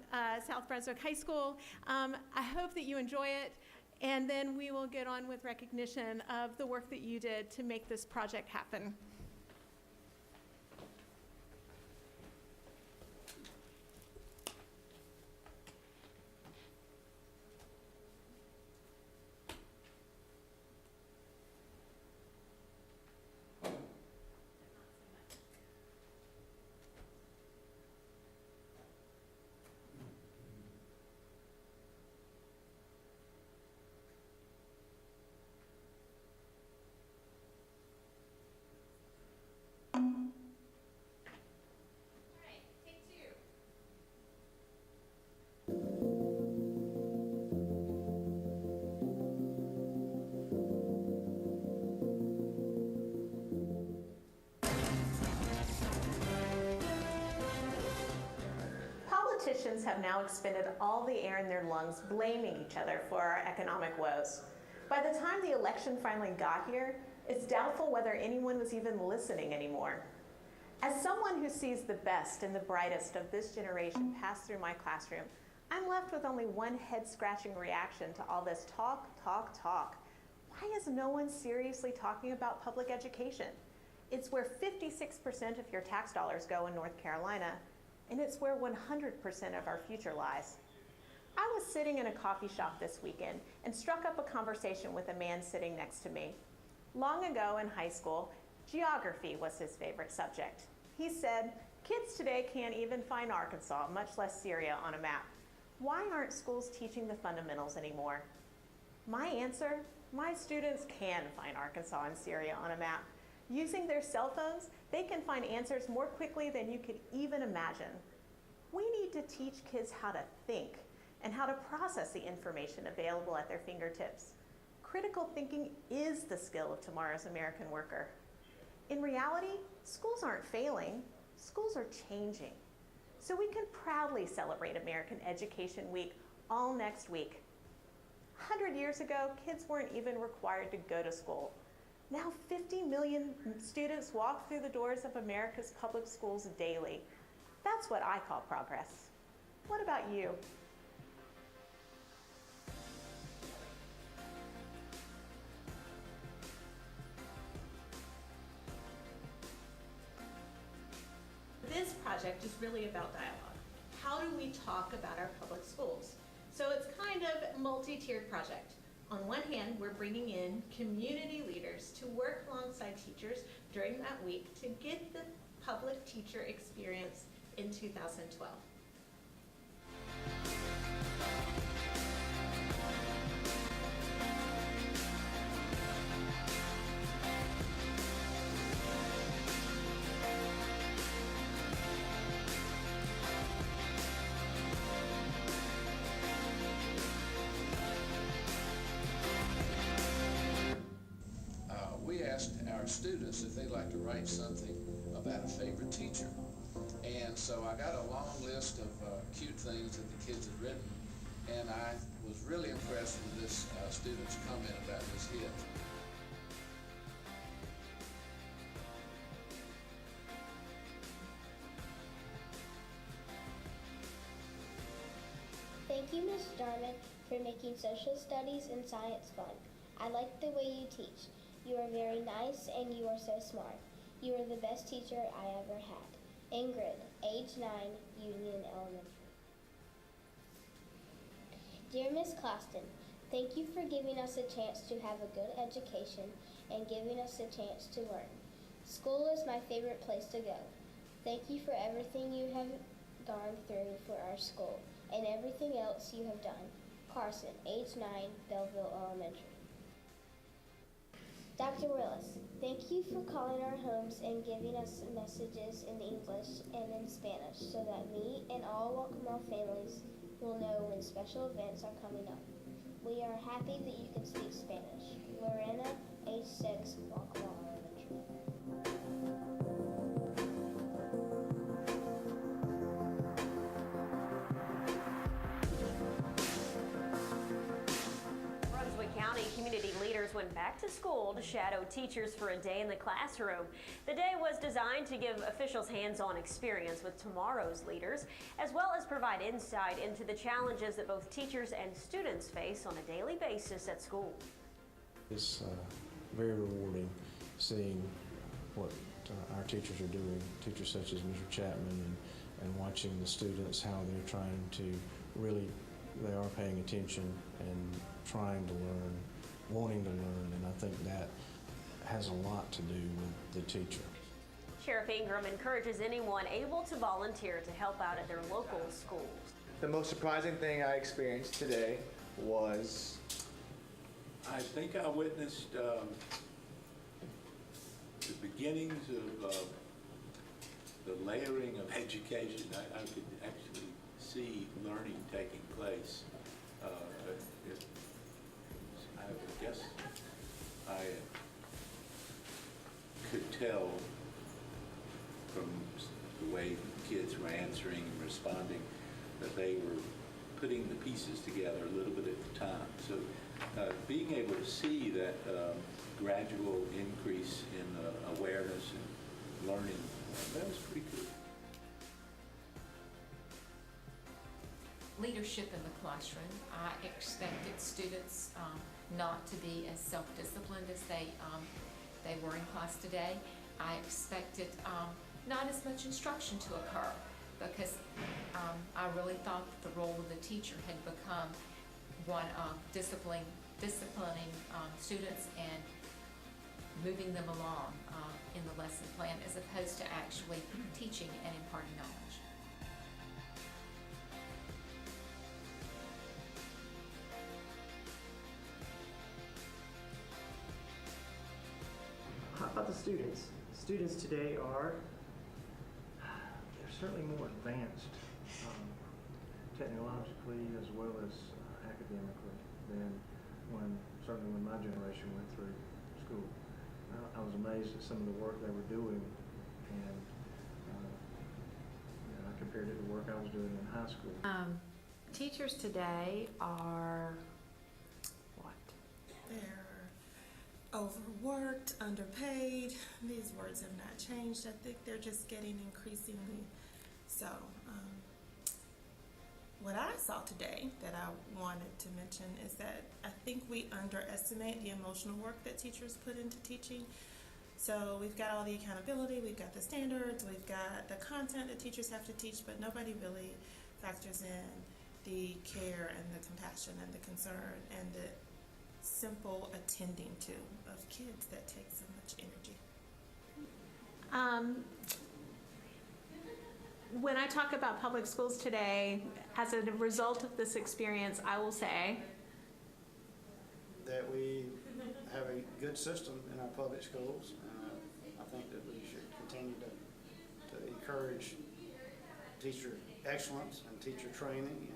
South Brunswick High School. I hope that you enjoy it, and then we will get on with recognition of the work that you did to make this project happen. politicians have now expended all the air in their lungs blaming each other for our economic woes. By the time the election finally got here, it's doubtful whether anyone was even listening anymore. As someone who sees the best and the brightest of this generation pass through my classroom, I'm left with only one head-scratching reaction to all this talk, talk, talk. Why is no one seriously talking about public education? It's where 56% of your tax dollars go in North Carolina, and it's where 100% of our future lies. I was sitting in a coffee shop this weekend and struck up a conversation with a man sitting next to me. Long ago in high school, geography was his favorite subject. He said, "Kids today can't even find Arkansas, much less Syria, on a map. Why aren't schools teaching the fundamentals anymore?" My answer, my students can find Arkansas and Syria on a map. Using their cell phones, they can find answers more quickly than you could even imagine. We need to teach kids how to think and how to process the information available at their fingertips. Critical thinking is the skill of tomorrow's American worker. In reality, schools aren't failing, schools are changing. So we can proudly celebrate American Education Week all next week. 100 years ago, kids weren't even required to go to school. Now 50 million students walk through the doors of America's public schools daily. That's what I call progress. What about you? This project is really about dialogue. How do we talk about our public schools? So it's kind of a multi-tiered project. On one hand, we're bringing in community leaders to work alongside teachers during that week to get the public teacher experience in 2012. We asked our students if they'd like to write something about a favorite teacher. And so I got a long list of cute things that the kids had written, and I was really impressed with this student's comment about his hit. Thank you, Ms. Darman, for making social studies and science fun. I like the way you teach. You are very nice and you are so smart. You are the best teacher I ever had. Ingrid, age 9, Union Elementary. Dear Ms. Closton, thank you for giving us a chance to have a good education and giving us a chance to learn. School is my favorite place to go. Thank you for everything you have gone through for our school and everything else you have done. Carson, age 9, Belleville Elementary. Dr. Willis, thank you for calling our homes and giving us messages in English and in Spanish so that me and all Waccamaw families will know when special events are coming up. We are happy that you can speak Spanish. Lorena, age 6, Waccamaw Elementary. Community leaders went back to school to shadow teachers for a day in the classroom. The day was designed to give officials hands-on experience with tomorrow's leaders, as well as provide insight into the challenges that both teachers and students face on a daily basis at school. It's very rewarding seeing what our teachers are doing, teachers such as Mr. Chapman, and watching the students, how they're trying to really, they are paying attention and trying to learn, wanting to learn, and I think that has a lot to do with the teacher. Sheriff Ingram encourages anyone able to volunteer to help out at their local schools. The most surprising thing I experienced today was... I think I witnessed the beginnings of the layering of education. I could actually see learning taking place. I guess I could tell from the way kids were answering and responding that they were putting the pieces together a little bit at a time. So being able to see that gradual increase in awareness and learning, that was pretty good. Leadership in the classroom. I expected students not to be as self-disciplined as they were in class today. I expected not as much instruction to occur because I really thought that the role of the teacher had become one of disciplining students and moving them along in the lesson plan as opposed to actually teaching and imparting knowledge. How about the students? Students today they're certainly more advanced technologically as well as academically than certainly when my generation went through school. I was amazed at some of the work they were doing, and I compared it to work I was doing in high school. Teachers today are what? They're overworked, underpaid. These words have not changed. I think they're just getting increasingly so. What I saw today that I wanted to mention is that I think we underestimate the emotional work that teachers put into teaching. So we've got all the accountability, we've got the standards, we've got the content that teachers have to teach, but nobody really factors in the care and the compassion and the concern and the simple attending to of kids that take so much energy. When I talk about public schools today, as a result of this experience, I will say that we have a good system in our public schools. I think that we should continue to encourage teacher excellence and teacher training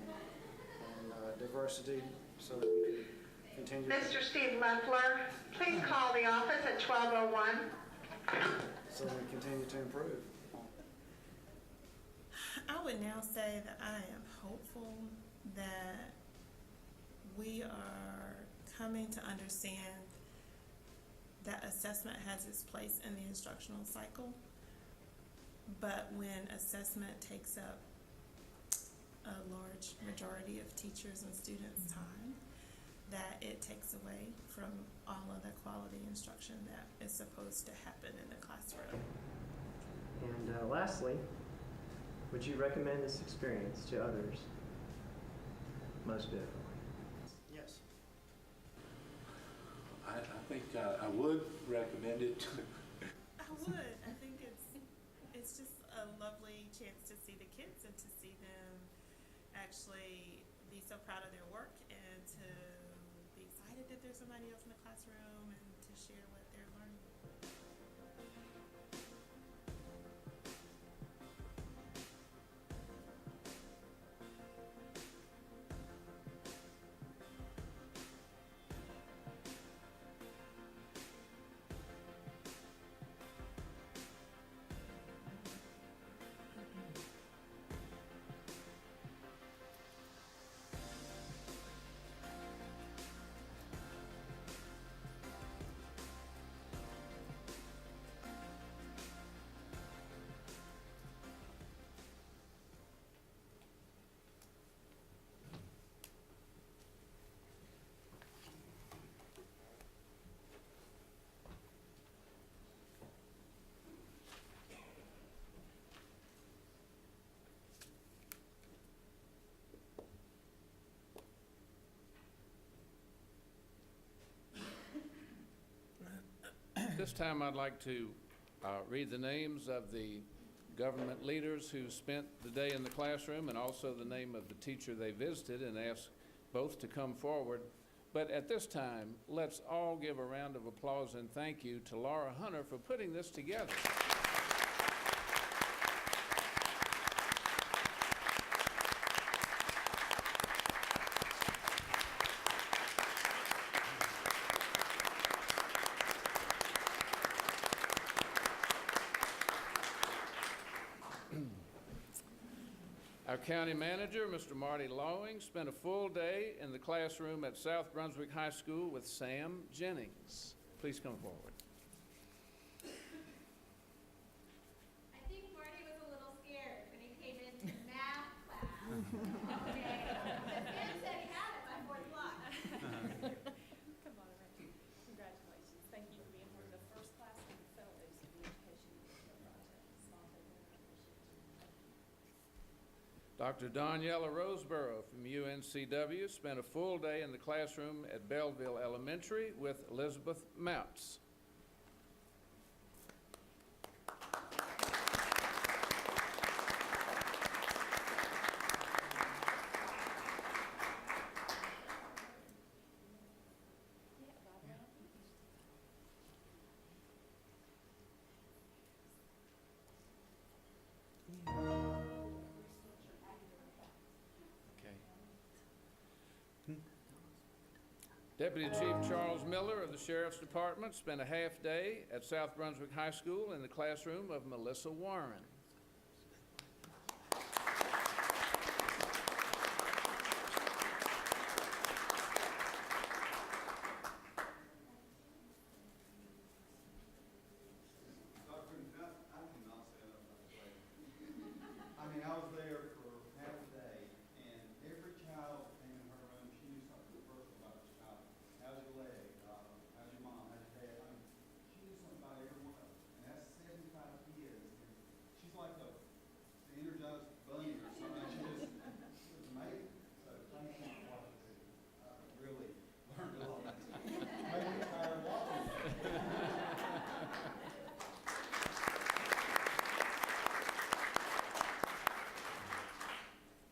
and diversity so that we can continue. Mr. Steve Leffler, please call the office at 12:01. So we continue to improve. I would now say that I am hopeful that we are coming to understand that assessment has its place in the instructional cycle, but when assessment takes up a large majority of teachers and students' time, that it takes away from all of the quality instruction that is supposed to happen in the classroom. And lastly, would you recommend this experience to others? Most definitely. Yes. I think I would recommend it. I would. I think it's just a lovely chance to see the kids and to see them actually be so proud of their work and to be excited that there's somebody else in the classroom and to share what they're learning. This time I'd like to read the names of the government leaders who spent the day in the classroom and also the name of the teacher they visited and ask both to come forward. But at this time, let's all give a round of applause and thank you to Laura Hunter for putting this together. Our county manager, Mr. Marty Lawing, spent a full day in the classroom at South Brunswick High School with Sam Jennings. Please come forward. I think Marty was a little scared when he came into math class. Okay. But Sam said he had it by 4 o'clock. Come on, Randy. Congratulations. Thank you for being one of the first class fellows in the Education Project. Dr. Daniela Roseborough from UNCW spent a full day in the classroom at Belleville Elementary with Elizabeth Mounts. Deputy Chief Charles Miller of the Sheriff's Department spent a half day at South Brunswick High School in the classroom of Melissa Warren. I mean, I was there for half a day, and every child that came in her room, she knew something personal about this child. How's your leg? How's your mom? How's your dad? I mean, she knew something about every one of them. And that's 75 kids. And she's like the Energized Bunny or something. She was amazing. So thank you for watching it. Really learned a lot. Made me tired watching it.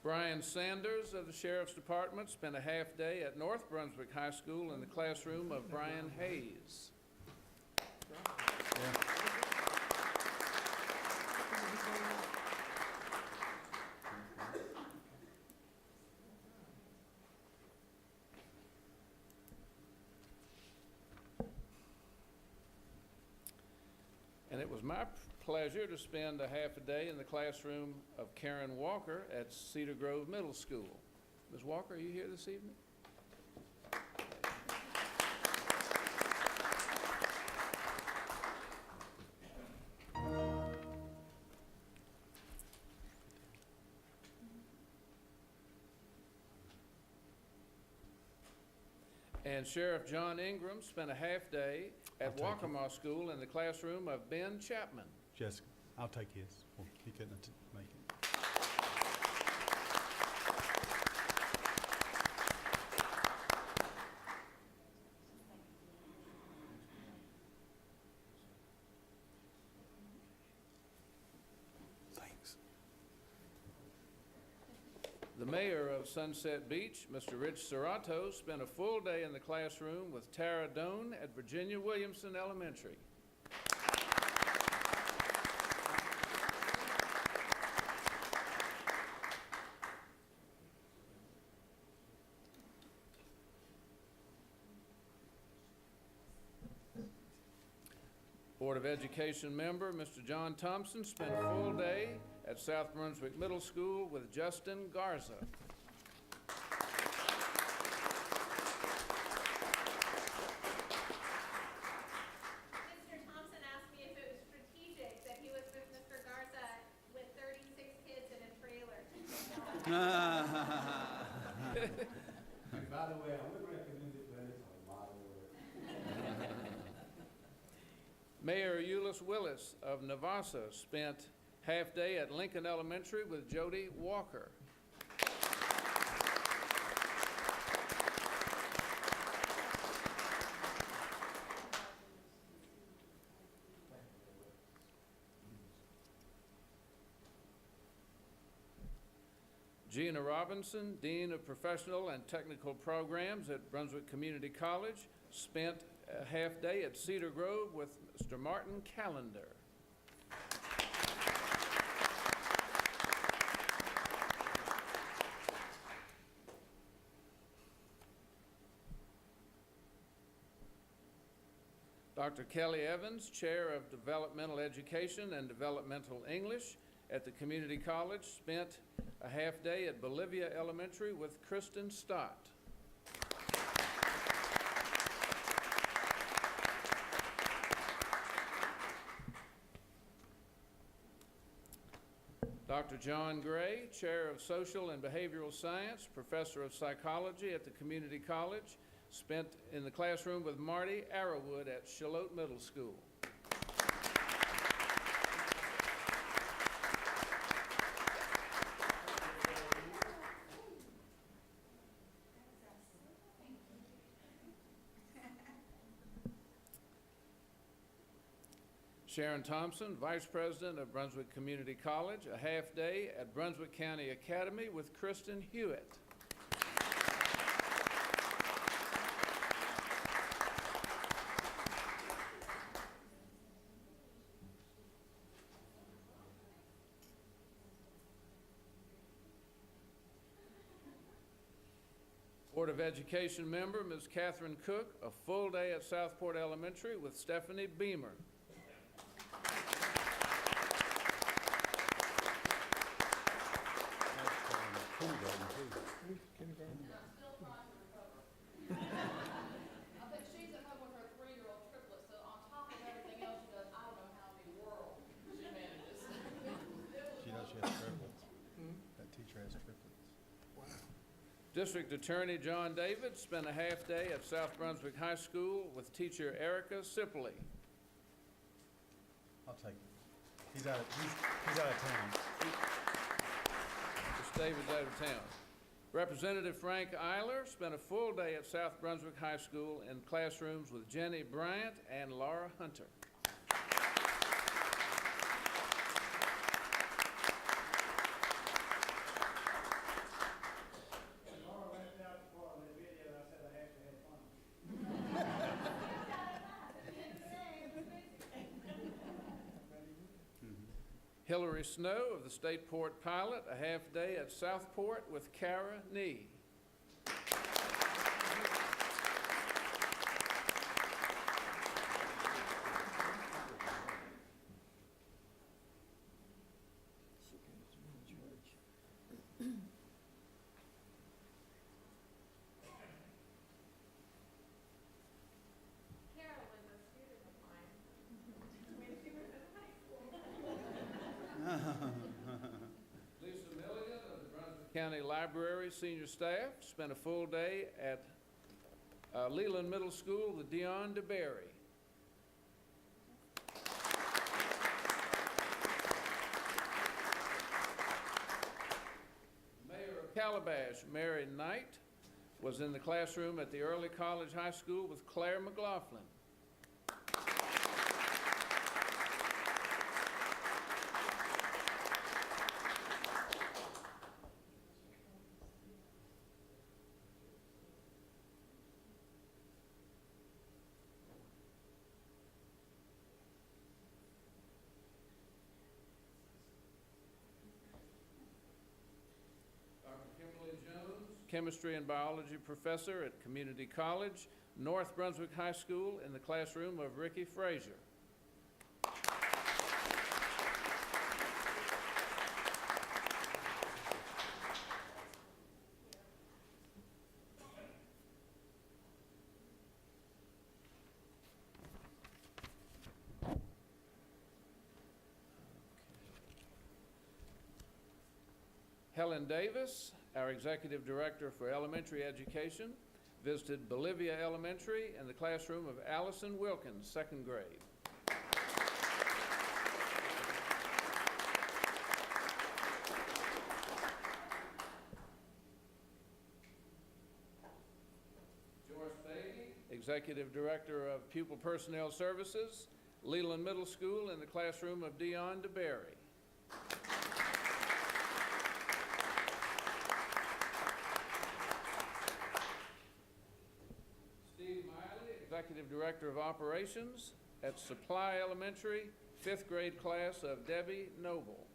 Brian Sanders of the Sheriff's Department spent a half day at North Brunswick High School in the classroom of Brian Hayes. And it was my pleasure to spend a half a day in the classroom of Karen Walker at Cedar Grove Middle School. Ms. Walker, are you here this evening? And Sheriff John Ingram spent a half day at Waccamaw School in the classroom of Ben Chapman. Jessica, I'll take his. Well, he couldn't make it. Thanks. The mayor of Sunset Beach, Mr. Rich Serrato, spent a full day in the classroom with Tara Doan at Virginia Williamson Elementary. Board of Education member, Mr. John Thompson, spent a full day at South Brunswick Middle School with Justin Garza. Mr. Thompson asked me if it was strategic that he was with Mr. Garza with 36 kids in a trailer. And by the way, I would recommend it, but it's a lot of work. Mayor Euless Willis of Navassa spent half day at Lincoln Elementary with Jody Walker. Gina Robinson, Dean of Professional and Technical Programs at Brunswick Community College, spent a half day at Cedar Grove with Mr. Martin Callender. Dr. Kelly Evans, Chair of Developmental Education and Developmental English at the Community College, spent a half-day at Bolivia Elementary with Kristen Stott. Dr. John Gray, Chair of Social and Behavioral Science, Professor of Psychology at the Community College, spent in the classroom with Marty Arrowwood at Shallotte Middle School. Sharon Thompson, Vice President of Brunswick Community College, a half-day at Brunswick County Academy with Kristen Hewitt. Board of Education member, Ms. Catherine Cook, a full day at Southport Elementary with Stephanie Beamer. I think she's at home with her 3-year-old triplets, so on top of everything else she does, I don't know how in the world she manages. She knows she has triplets. That teacher has triplets. District Attorney John David spent a half-day at South Brunswick High School with teacher Erica Sipley. I'll take it. He's out of town. Mr. David's out of town. Representative Frank Eiler spent a full day at South Brunswick High School in classrooms with Jenny Bryant and Laura Hunter. Laura left out the part of the video I said I actually had fun. Hillary Snow of the State Port Pilot, a half-day at Southport with Kara Nee. Carol is a student of mine. She was in high school. Lisa Milligan of the Brunswick County Library senior staff spent a full day at Leland Middle School with Dion DeBerry. Mayor of Calabash, Mary Knight, was in the classroom at the Early College High School with Claire McLaughlin. Chemistry and biology professor at Community College, North Brunswick High School, in the classroom of Ricky Frazier. Helen Davis, our Executive Director for Elementary Education, visited Bolivia Elementary in the classroom of Allison Wilkins, second grade. Joyce Fahey, Executive Director of Pupil Personnel Services, Leland Middle School, in the classroom of Dion DeBerry. Executive Director of Operations at Supply Elementary, 5th grade class of Debbie Noble.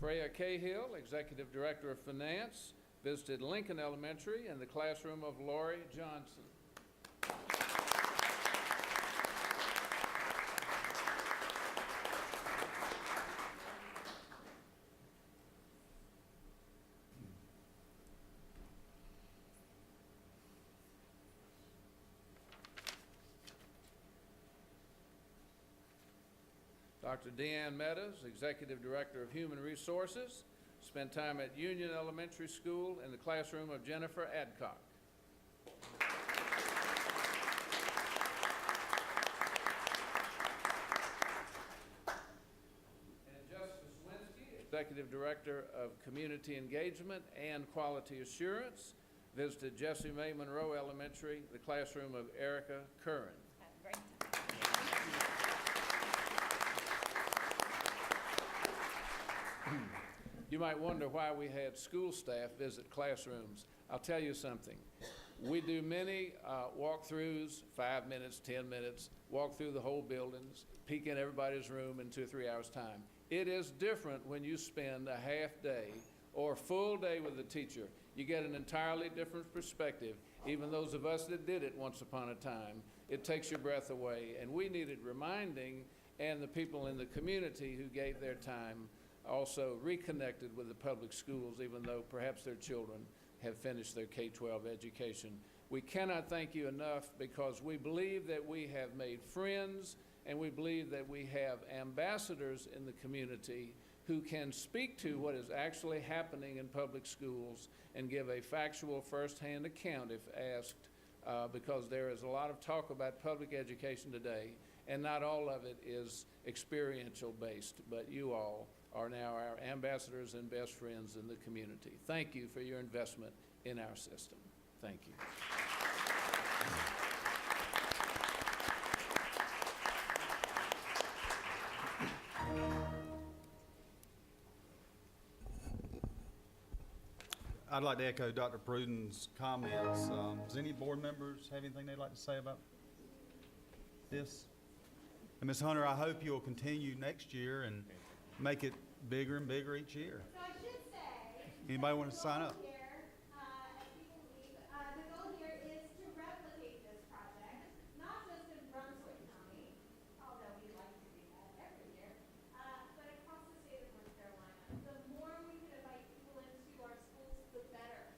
Freya Cahill, Executive Director of Finance, visited Lincoln Elementary in the classroom of Lori Johnson. Dr. Deanne Meadows, Executive Director of Human Resources, spent time at Union Elementary School in the classroom of Jennifer Adcock. And Justice Winsky, Executive Director of Community Engagement and Quality Assurance, visited Jessie May Monroe Elementary, the classroom of Erica Curran. You might wonder why we had school staff visit classrooms. I'll tell you something. We do many walkthroughs, 5 minutes, 10 minutes, walk through the whole buildings, peek in everybody's room in 2 or 3 hours' time. It is different when you spend a half day or a full day with a teacher. You get an entirely different perspective. Even those of us that did it once upon a time, it takes your breath away. And we needed reminding, and the people in the community who gave their time also reconnected with the public schools, even though perhaps their children have finished their K-12 education. We cannot thank you enough, because we believe that we have made friends, and we believe that we have ambassadors in the community who can speak to what is actually happening in public schools and give a factual first-hand account if asked, because there is a lot of talk about public education today, and not all of it is experiential based, but you all are now our ambassadors and best friends in the community. Thank you for your investment in our system. Thank you. I'd like to echo Dr. Pruden's comments. Does any board members have anything they'd like to say about this? And Ms. Hunter, I hope you'll continue next year and make it bigger and bigger each year. So I should say. Anybody want to sign up? As people leave, the goal here is to replicate this project, not just in Brunswick County, although we like to do that every year, but across the state of North Carolina. The more we can invite people into our schools, the better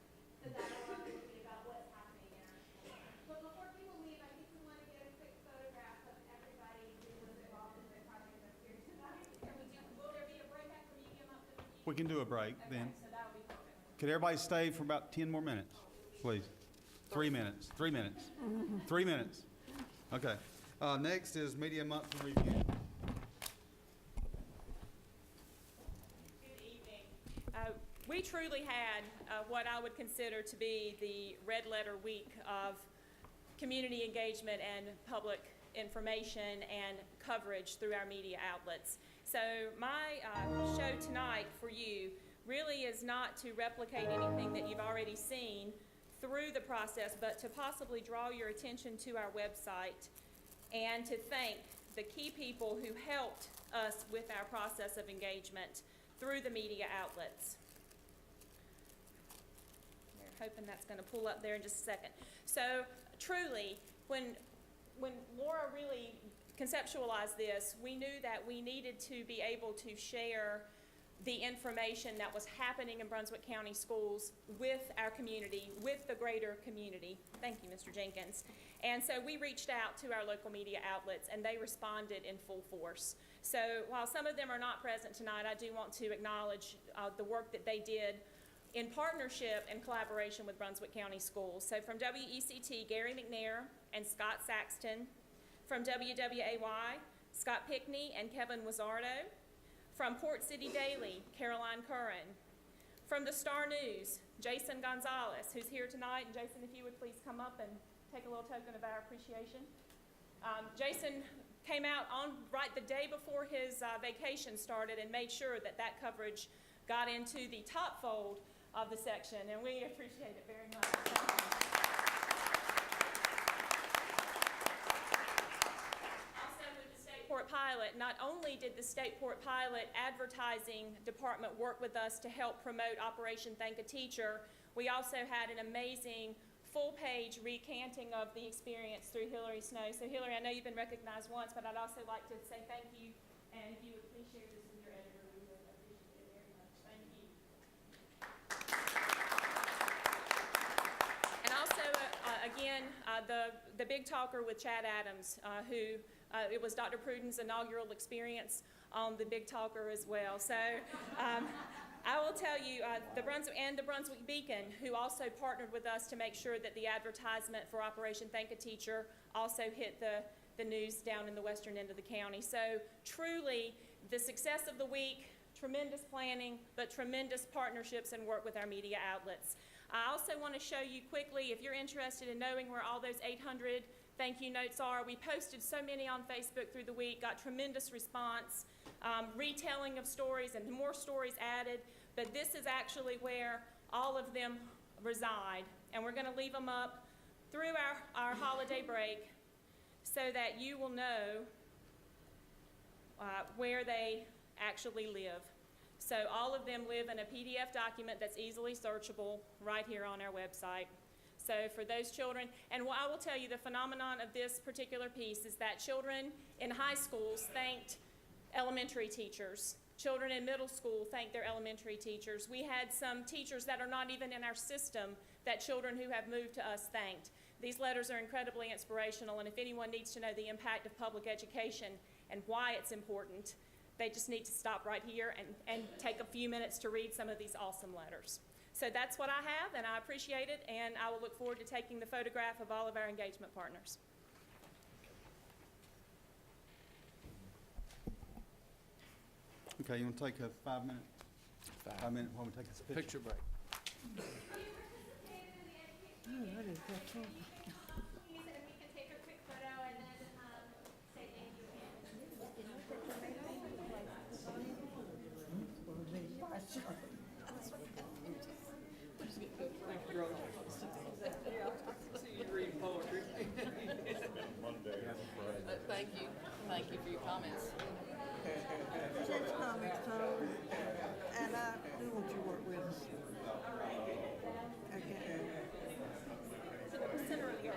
the dialogue will be about what's happening in our schools. But before people leave, I think we want to get a quick photograph of everybody who was involved in the project that's here tonight. Will there be a break after medium up to the We can do a break then. so that would be perfect. Could everybody stay for about 10 more minutes, please? 3 minutes, 3 minutes, 3 minutes. Okay. Next is Media Month in Review. Good evening. We truly had what I would consider to be the red letter week of community engagement and public information and coverage through our media outlets. So my show tonight for you really is not to replicate anything that you've already seen through the process, but to possibly draw your attention to our website and to thank the key people who helped us with our process of engagement through the media outlets. We're hoping that's going to pull up there in just a second. So truly, when Laura really conceptualized this, we knew that we needed to be able to share the information that was happening in Brunswick County schools with our community, with the greater community. Thank you, Mr. Jenkins. And so we reached out to our local media outlets, and they responded in full force. So while some of them are not present tonight, I do want to acknowledge the work that they did in partnership and collaboration with Brunswick County Schools. So from WECT, Gary McNair and Scott Saxton. From WWAY, Scott Pickney and Kevin Wizardo. From Port City Daily, Caroline Curran. From the Star News, Jason Gonzalez, who's here tonight. And Jason, if you would please come up and take a little token of our appreciation. Jason came out on right the day before his vacation started and made sure that that coverage got into the top fold of the section, and we appreciate it very much. Port Pilot, not only did the State Port Pilot advertising department work with us to help promote Operation Thank a Teacher, we also had an amazing full-page recanting of the experience through Hillary Snow. So Hillary, I know you've been recognized once, but I'd also like to say thank you, and if you would please share this with your editor, we would appreciate it very much. Thank you. And also, again, the big talker with Chad Adams, who it was Dr. Pruden's inaugural experience on the big talker as well. So I will tell you, the Brunswick Beacon, who also partnered with us to make sure that the advertisement for Operation Thank a Teacher also hit the news down in the western end of the county. So truly, the success of the week, tremendous planning, but tremendous partnerships and work with our media outlets. I also want to show you quickly, if you're interested in knowing where all those 800 thank you notes are, we posted so many on Facebook through the week, got tremendous response, retelling of stories and more stories added, but this is actually where all of them reside, and we're going to leave them up through our holiday break so that you will know where they actually live. So all of them live in a PDF document that's easily searchable right here on our website. So for those children, and what I will tell you, the phenomenon of this particular piece is that children in high schools thanked elementary teachers. Children in middle school thanked their elementary teachers. We had some teachers that are not even in our system that children who have moved to us thanked. These letters are incredibly inspirational, and if anyone needs to know the impact of public education and why it's important, they just need to stop right here and take a few minutes to read some of these awesome letters. So that's what I have, and I appreciate it, and I will look forward to taking the photograph of all of our engagement partners. Okay, you want to take a 5 minute? 5 minute while we take this picture? Picture break. Thank you for your comments. Since comments, Tom, and I do want you to work with us. Okay. So the center of your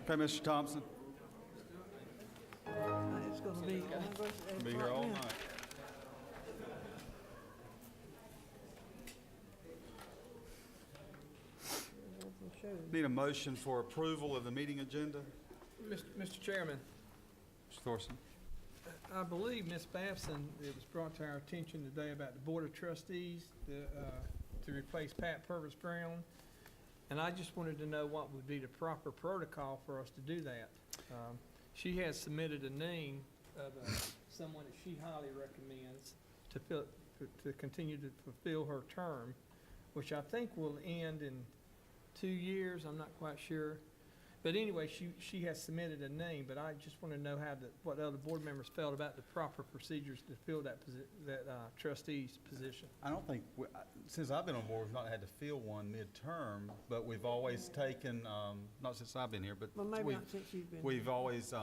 Okay, Mr. Thompson, It's gonna be. be here all night. Need a motion for approval of the meeting agenda? Mr. Chairman, Mr. Thorson? I believe Ms. Babson, it was brought to our attention today about the Board of Trustees to replace Pat Purvis Brown. And I just wanted to know what would be the proper protocol for us to do that. She has submitted a name of someone that she highly recommends to continue to fulfill her term, which I think will end in 2 years, I'm not quite sure. But anyway, she has submitted a name, but I just want to know what other board members felt about the proper procedures to fill that trustee's position. I don't think, since I've been on board, we've not had to fill one midterm, but we've always taken, not since I've been here, but Well, maybe not since you've been. we've always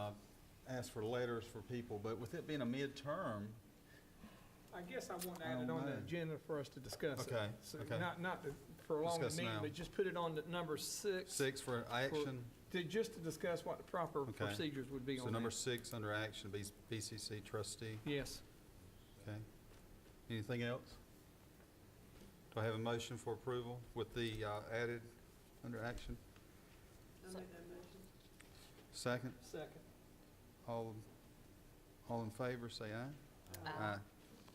asked for letters for people, but with it being a midterm, I guess I want to I add it don't on the know. agenda for us to discuss it. Okay, So okay. Not to prolong the Discuss meeting, now. but just put it on the number 6. 6 for action. Just to discuss what the proper Okay. procedures would be on So number that. 6 under action, BCC trustee. Yes. Okay. Anything else? Do I have a motion for approval with the added under action? I make that motion. Second? Second. All in favor, say aye. Aye.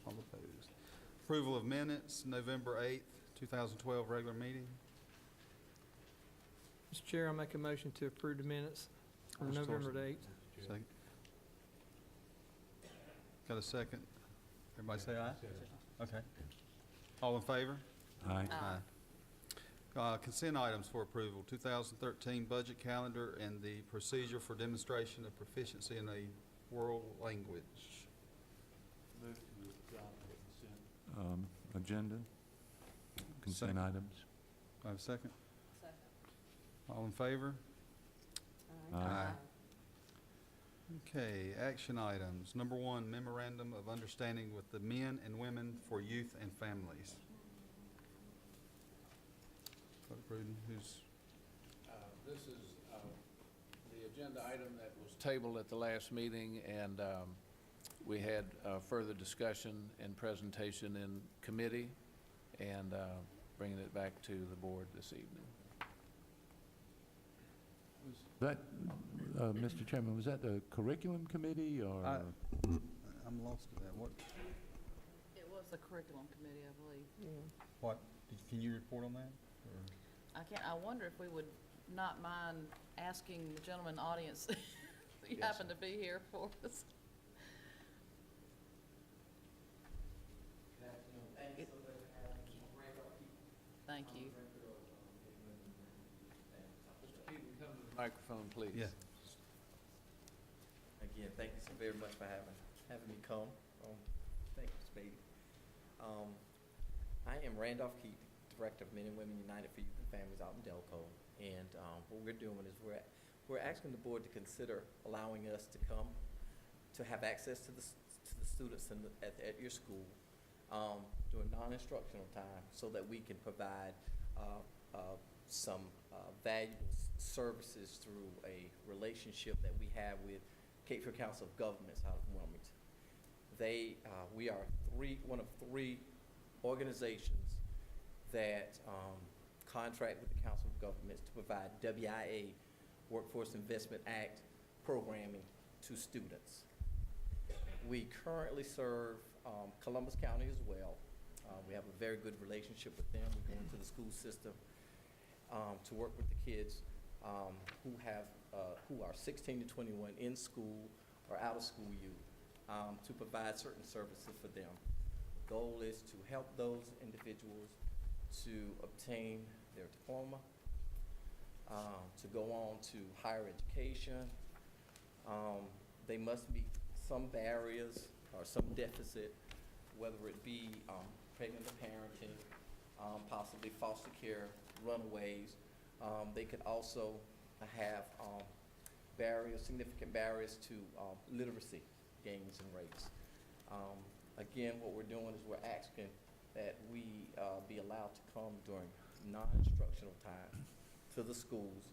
All opposed. Approval of minutes, November 8th, 2012, regular meeting. Mr. Chair, I make a motion to approve the minutes from Mr. November Thorson. 8th. Second. Got a second? Everybody say aye? Okay. All in favor? Aye. Aye. Consent items for approval, 2013 budget calendar and the procedure for demonstration of proficiency in a world language. Agenda, consent Second. items. Do I have a second? Second. All in favor? Aye. Okay, action items. Number 1, memorandum of understanding with the Men and Women for Youth and Families. Dr. Pruden, who's, This is the agenda item that was tabled at the last meeting, and we had further discussion and presentation in committee, and bringing it back to the board this evening. That, Mr. Chairman, was that the curriculum committee or? I'm lost to that. What? It was the curriculum committee, I believe. What? Can you report on that? Or? I wonder if we would not mind asking the gentleman in the audience if you Yes. happen to be here for us. Thank you. Mr. Keaton, come to the microphone, please. Yeah. Again, thank you so very much for having me come. Thank you, Spady. I am Randolph Keaton, Director of Men and Women United for Youth and Families out in Delco. And what we're doing is we're asking the board to consider allowing us to come to have access to the students at your school during non-instructional time, so that we can provide some valuable services through a relationship that we have with Cape Fear Council of Governments out of Wilmington. We are one of 3 organizations that contract with the Council of Governments to provide WIA, Workforce Investment Act programming to students. We currently serve Columbus County as well. We have a very good relationship with them. We go into the school system to work with the kids who are 16 to 21 in school or out of school youth to provide certain services for them. The goal is to help those individuals to obtain their diploma, to go on to higher education. They must meet some barriers or some deficit, whether it be pregnant or parenting, possibly foster care, runaways. They could also have significant barriers to literacy gains and rates. Again, what we're doing is we're asking that we be allowed to come during non-instructional time to the schools.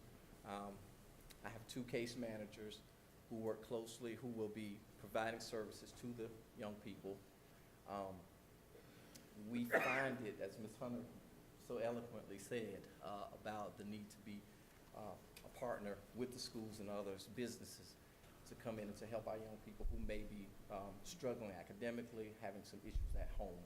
I have 2 case managers who work closely, who will be providing services to the young people. We find it, as Ms. Hunter so eloquently said, about the need to be a partner with the schools and others, businesses, to come in and to help our young people who may be struggling academically, having some issues at home.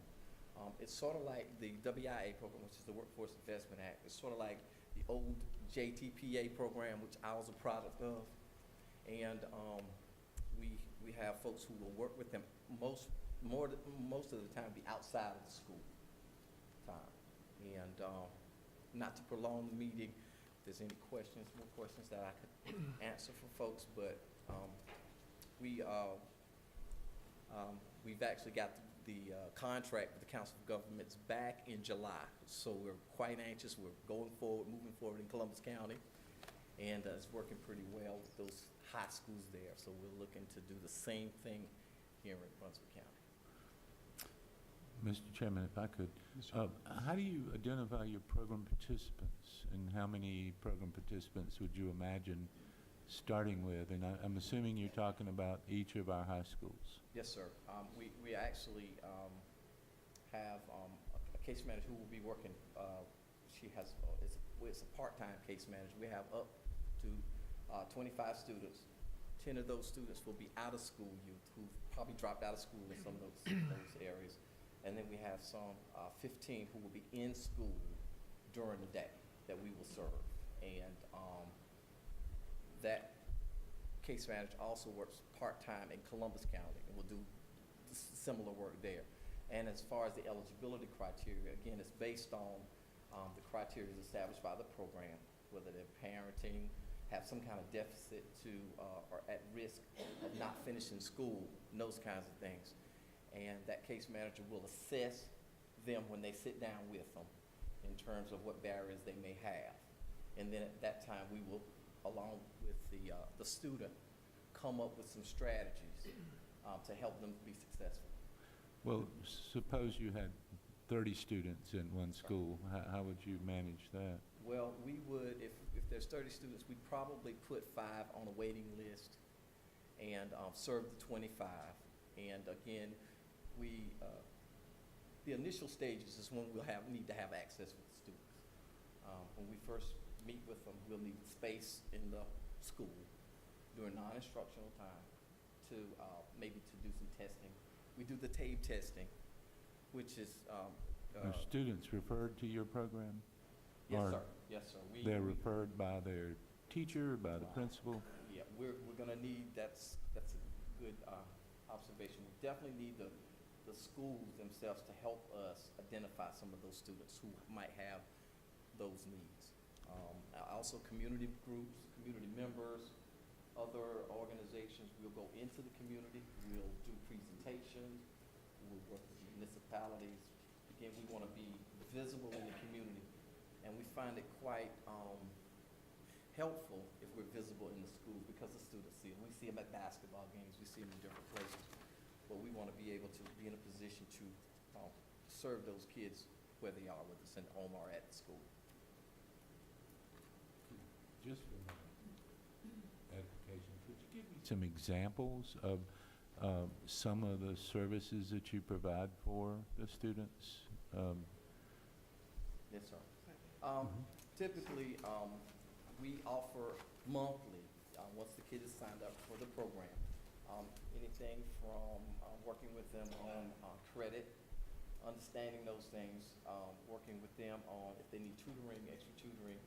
It's sort of like the WIA program, which is the Workforce Investment Act. It's sort of like the old JTPA program, which I was a product of. And we have folks who will work with them most of the time be outside of the school time. And not to prolong the meeting, if there's any questions, more questions that I could answer for folks, but we've actually got the contract with the Council of Governments back in July. So we're quite anxious. We're moving forward in Columbus County, and it's working pretty well with those high schools there. So we're looking to do the same thing here in Brunswick County. Mr. Chairman, if I could, how do you identify your program participants, and how many program participants would you imagine starting with? And I'm assuming you're talking about each of our high schools. Yes, sir. We actually have a case manager who will be working. She has it's a part-time case manager. We have up to 25 students. 10 of those students will be out of school youth who probably dropped out of school in some of those areas. And then we have some 15 who will be in school during the day that we will serve. And that case manager also works part-time in Columbus County and will do similar work there. And as far as the eligibility criteria, again, it's based on the criteria established by the program, whether they're parenting, have some kind of deficit to, or at risk of not finishing school, and those kinds of things. And that case manager will assess them when they sit down with them in terms of what barriers they may have. And then at that time, we will, along with the student, come up with some strategies to help them be successful. Well, suppose you had 30 students in one school. How would you manage that? Well, we would, if there's 30 students, we'd probably put 5 on a waiting list and serve the 25. And again, the initial stages is when we'll need to have access with the students. When we first meet with them, we'll need space in the school during non-instructional time to maybe to do some testing. We do the TABE testing, which is Are students referred to your program? Yes, Or sir. Yes, sir. They're referred by their teacher, by the principal? Yeah, we're gonna need, that's a good observation. We definitely need the schools themselves to help us identify some of those students who might have those needs. Also community groups, community members, other organizations. We'll go into the community, we'll do presentations, we'll work with municipalities. Again, we want to be visible in the community, and we find it quite helpful if we're visible in the school because the students see them. We see them at basketball games, we see them in different places, but we want to be able to be in a position to serve those kids where they are with us in home or at school. Just for edification, could you give me some examples of some of the services that you provide for the students? Yes, sir. Typically, we offer monthly, once the kid is signed up for the program, anything from working with them on credit, understanding those things, working with them on if they need tutoring, extra tutoring,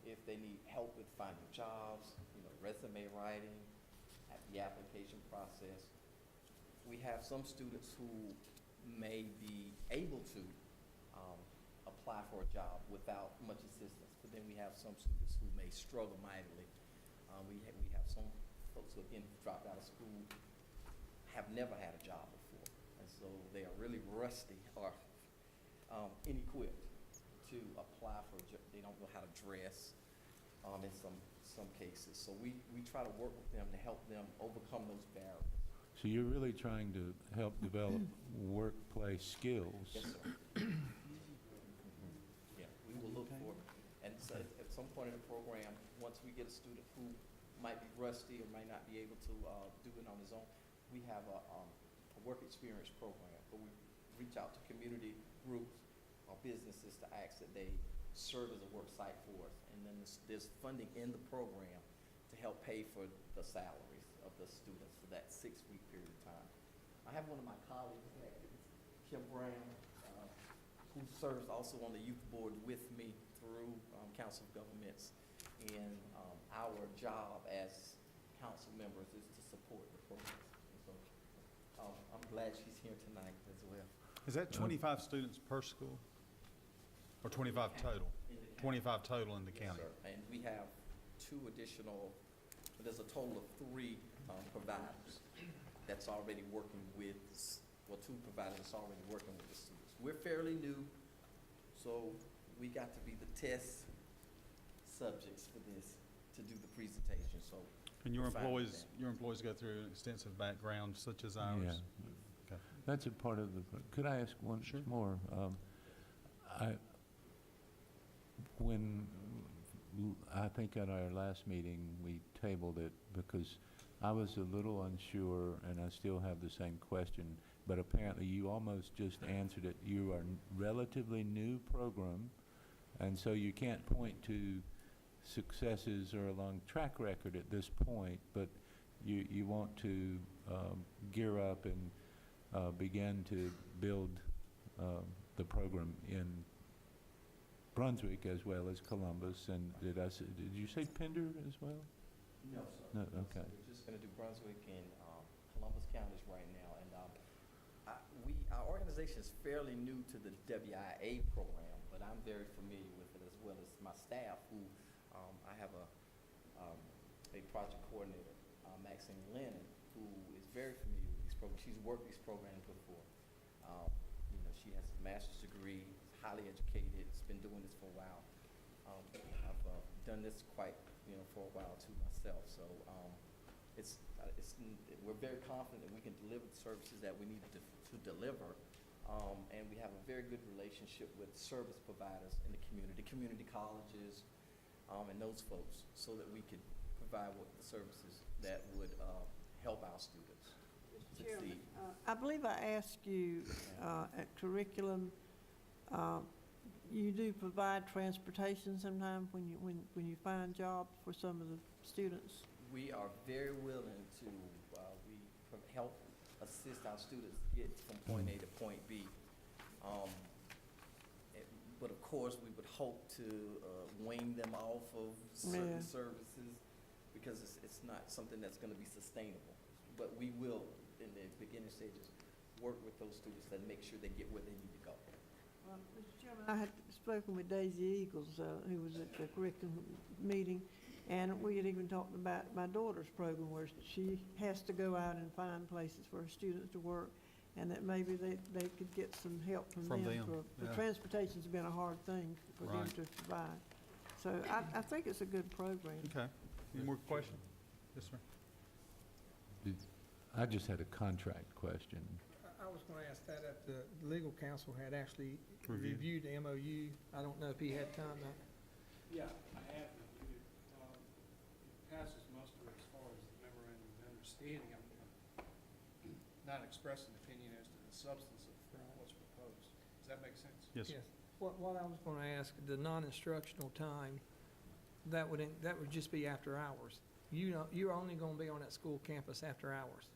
if they need help with finding jobs, resume writing, at the application process. We have some students who may be able to apply for a job without much assistance, but then we have some students who may struggle mightily. We have some folks who, again, dropped out of school, have never had a job before, and so they are really rusty or inequipped to apply for a job. They don't know how to dress in some cases. So we try to work with them to help them overcome those barriers. So you're really trying to help develop workplace skills. Yes, sir. Yeah, we will look for, and so at some point in the program, once we get a student who might be rusty or might not be able to do it on his own, we have a work experience program where we reach out to community groups or businesses to ask that they serve as a work site for us. And then there's funding in the program to help pay for the salaries of the students for that 6-week period of time. I have one of my colleagues, Kim Brown, who serves also on the youth board with me through Council of Governments. And our job as council members is to support the program. So I'm glad she's here tonight as well. Is that 25 students per school? Or 25 total? 25 total in the county? Yes, sir. And we have there's a total of 3 providers that's already working with, 2 providers that's already working with the students. We're fairly new, so we got to be the test subjects for this to do the presentation. So, and your employees go through an extensive background such as ours? Yeah. Okay. That's a part of the, could I ask one more? I think at our last meeting, we tabled it because I was a little unsure, and I still have the same question, but apparently you almost just answered it. You are a relatively new program, and so you can't point to successes or a long track record at this point, but you want to gear up and begin to build the program in Brunswick as well as Columbus, and did you say Pender as well? no, sir. No, No, okay. sir. We're just going to do Brunswick and Columbus counties right now. And our organization is fairly new to the WIA program, but I'm very familiar with it as well as my staff who I have a project coordinator, Maxine Lennon, who is very familiar with these programs. She's worked these programs before. She has a master's degree, is highly educated, has been doing this for a while. I've done this for a while too myself. So we're very confident that we can deliver the services that we need to deliver. And we have a very good relationship with service providers in the community colleges, and those folks, so that we could provide the services that would help our students succeed. I believe I asked you at curriculum, you do provide transportation sometimes when you find jobs for some of the students? We are very willing to help assist our students get from point A to point B. But of course, we would hope to wean them off of certain services because it's not something that's going to be sustainable. But we will, in the beginning stages, work with those students and make sure they get where they need to go. Well, Mr. Chairman, I had spoken with Daisy Eagles, who was at the curriculum meeting, and we had even talked about my daughter's program where she has to go out and find places for her students to work, and that maybe they could get some help from them. For transportation's been a hard thing for them to provide. So I think it's a good program. Okay. Any more questions? Yes, sir. I just had a contract question. I was going to ask that if the legal counsel had actually reviewed the MOU. I don't know if he had time to. Yeah, I have reviewed it. It passes muster as far as the memorandum of understanding. I'm not expressing an opinion as to the substance of what's proposed. Does that make sense? Yes, sir. What I was going to ask, the non-instructional time, that would just be after hours. You're only going to be on that school campus after hours,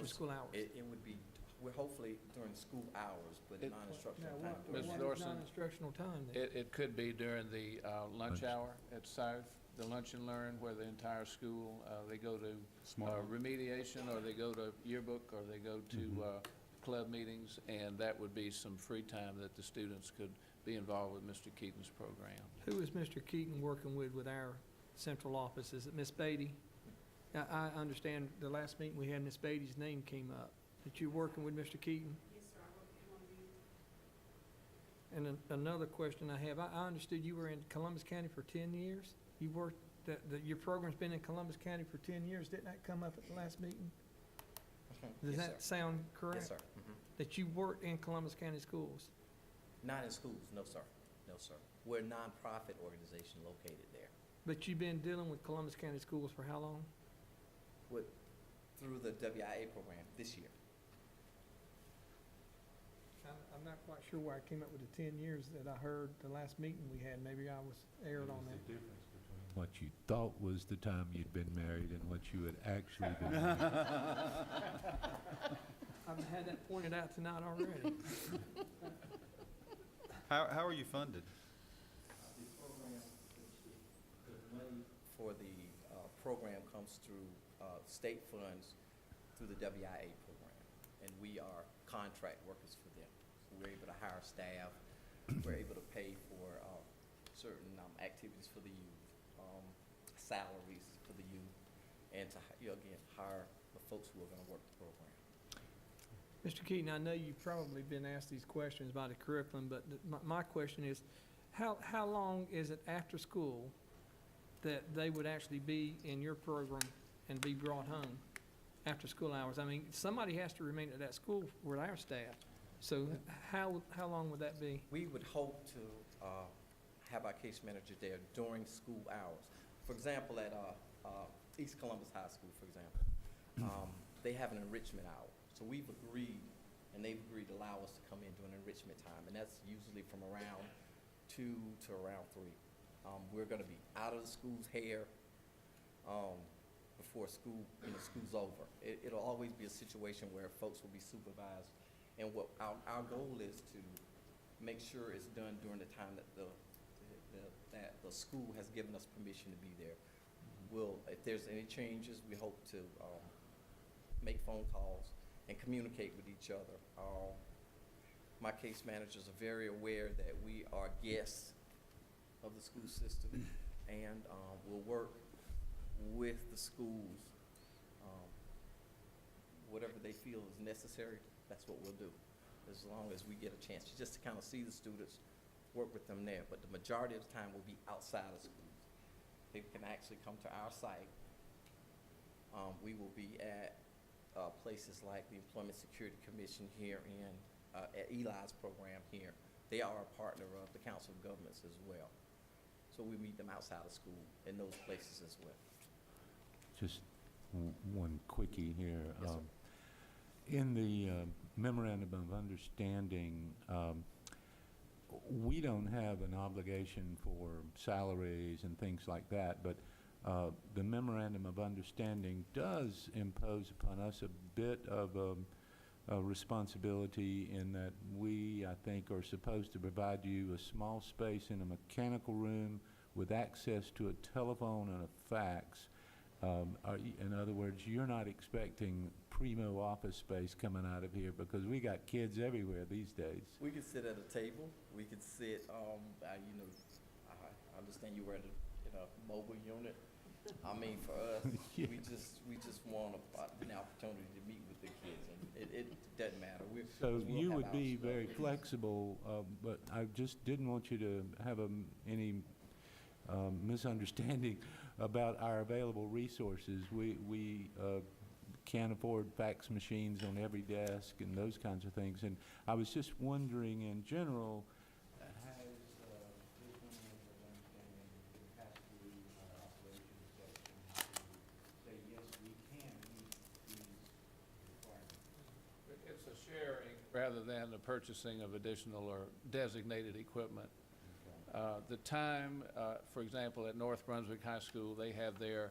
school hours. It would be, we're hopefully during school hours, but non-instructional time. Ms. What Dorson, is non-instructional time then? It could be during the lunch hour at South, the Lunch and Learn, where the entire school, they go to remediation, or they go to yearbook, or they go to club meetings, and that would be some free time that the students could be involved with Mr. Keaton's program. Who is Mr. Keaton working with our central office? Is it Ms. Beatty? I understand the last meeting we had, Ms. Beatty's name came up. That you're working with Mr. Keaton? Yes, sir, I work with MOU. And another question I have, I understood you were in Columbus County for 10 years? You worked, your program's been in Columbus County for 10 years. Didn't that come up at the last meeting? Does that sound correct? Yes, sir. That you worked in Columbus County schools? Not in schools, no, sir. No, sir. We're a nonprofit organization located there. But you've been dealing with Columbus County Schools for how long? Through the WIA program this year. I'm not quite sure why I came up with the 10 years that I heard the last meeting we had. Maybe I was erred on that. What you thought was the time you'd been married and what you had actually been married. I've had that pointed out tonight already. How are you funded? The program, the money for the program comes through state funds through the WIA program, and we are contract workers for them. So we're able to hire staff, we're able to pay for certain activities for the youth, salaries for the youth, and to, again, hire the folks who are going to work the program. Mr. Keaton, I know you've probably been asked these questions about the curriculum, but my question is, how long is it after school that they would actually be in your program and be brought home after school hours? I mean, somebody has to remain at that school with our staff. So how long would that be? We would hope to have our case manager there during school hours. For example, at East Columbus High School, for example, they have an enrichment hour. So we've agreed, and they've agreed to allow us to come in during enrichment time, and that's usually from around 2 to around 3. We're going to be out of the school's hair before school's over. It'll always be a situation where folks will be supervised, and what our goal is to make sure it's done during the time that the school has given us permission to be there. If there's any changes, we hope to make phone calls and communicate with each other. My case managers are very aware that we are guests of the school system, and we'll work with the schools. Whatever they feel is necessary, that's what we'll do, as long as we get a chance just to kind of see the students, work with them there. But the majority of the time will be outside of schools. They can actually come to our site. We will be at places like the Employment Security Commission here at Eli's program here. They are a partner of the Council of Governments as well. So we meet them outside of school in those places as well. Just one quickie here. Yes, sir. In the memorandum of understanding, we don't have an obligation for salaries and things like that, but the memorandum of understanding does impose upon us a bit of a responsibility in that we, I think, are supposed to provide you a small space in a mechanical room with access to a telephone and a fax. In other words, you're not expecting primo office space coming out of here, because we got kids everywhere these days. We could sit at a table. We could sit, I understand you were in a mobile unit. I mean, for us, Yeah. we just want an opportunity to meet with the kids, and it doesn't matter. So we'll you have would our be stuff. very flexible, but I just didn't want you to have any misunderstanding about our available resources. We can't afford fax machines on every desk and those kinds of things. And I was just wondering, in general, has this memorandum of understanding been passed through our operations section to say, yes, we can meet these requirements? It's a sharing rather than the purchasing of additional or designated equipment. The time, for example, at North Brunswick High School, they have their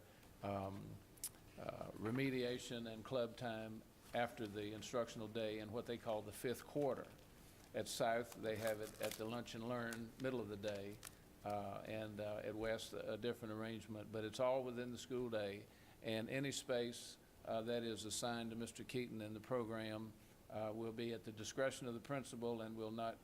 remediation and club time after the instructional day in what they call the fifth quarter. At South, they have it at the lunch and learn, middle of the day, and at West, a different arrangement. But it's all within the school day, and any space that is assigned to Mr. Keaton in the program will be at the discretion of the principal and will not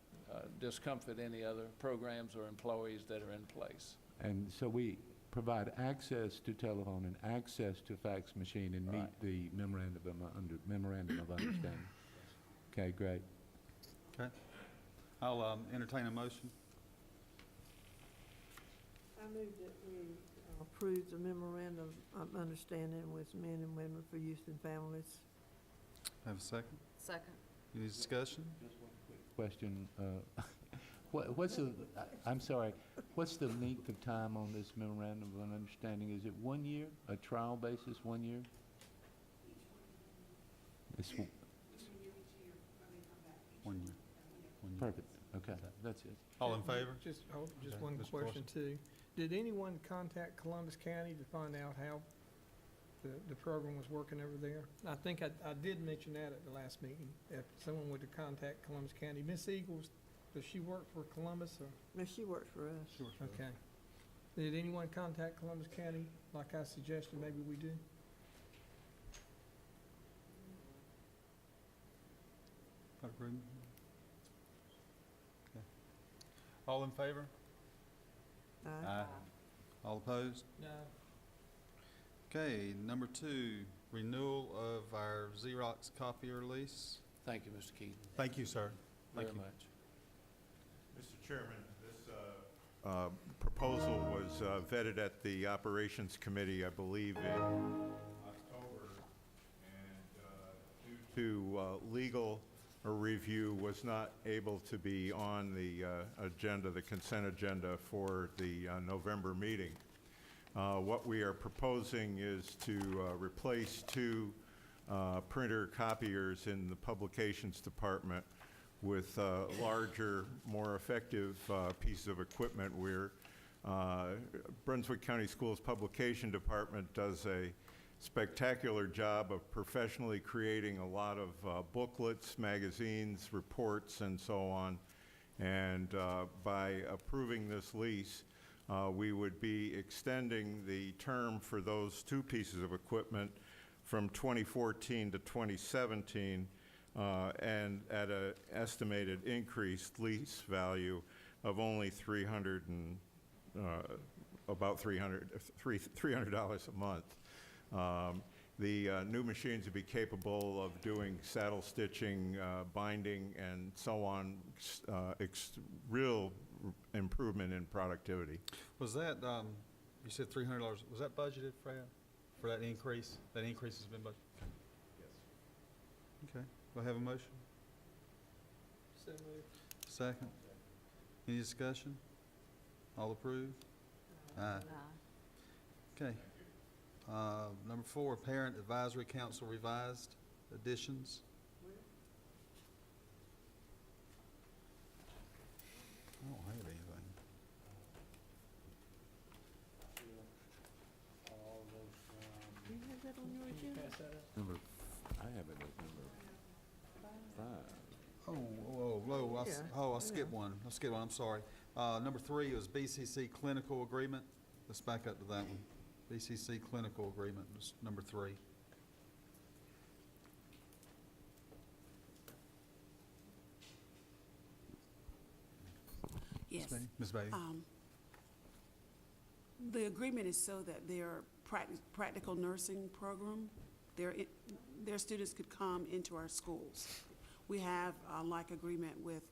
discomfort any other programs or employees that are in place. And so we provide access to telephone and access to fax machine and meet the memorandum of understanding. Okay, great. Okay. I'll entertain a motion. I move that we approve the memorandum of understanding with Men and Women for Youth and Families. Have a second? Second. Any discussion? Just one quick question. What's the, I'm sorry, what's the length of time on this memorandum of understanding? Is it 1 year, a trial basis, 1 year? It's 1 year. perfect, okay, that's it. All in favor? Just Okay, one Mr. question too. Did anyone contact Columbus County to find out how the program was working over there? I think I did mention that at the last meeting, if someone would have contact Columbus County. Miss Eagles, does she work for Columbus or? No, she works for us. Okay. Did anyone contact Columbus County like I suggested maybe we do? Agreement? Okay. All in favor? Aye. All opposed? No. Okay, number 2, renewal of our Xerox copier lease. Thank you, Mr. Keaton, Thank you, sir. very Thank you. much. Mr. Chairman, this proposal was vetted at the Operations Committee, I believe, in October, and due to legal review, was not able to be on the agenda, the consent agenda for the November meeting. What we are proposing is to replace 2 printer copiers in the Publications Department with larger, more effective pieces of equipment. Brunswick County Schools Publication Department does a spectacular job of professionally creating a lot of booklets, magazines, reports, and so on. And by approving this lease, we would be extending the term for those 2 pieces of equipment from 2014 to 2017, and at an estimated increased lease value of only about $300 a month. The new machines would be capable of doing saddle stitching, binding, and so on, real improvement in productivity. Was that, you said $300, was that budgeted, Fred, for that increase? That increase has been budgeted? Yes. Okay, do I have a motion? So moved. Second? Any discussion? All approved? Aye. Okay. Number 4, Parent Advisory Council revised additions. I don't have anything. All those, Do you have that on your agenda? Pass that up. I have it at number 5. I skipped one. I'm sorry. Number 3 was BCC clinical agreement. Let's back up to that one. BCC clinical agreement was number 3. Yes. Ms. Beatty. The agreement is so that their practical nursing program, their students could come into our schools. We have a like agreement with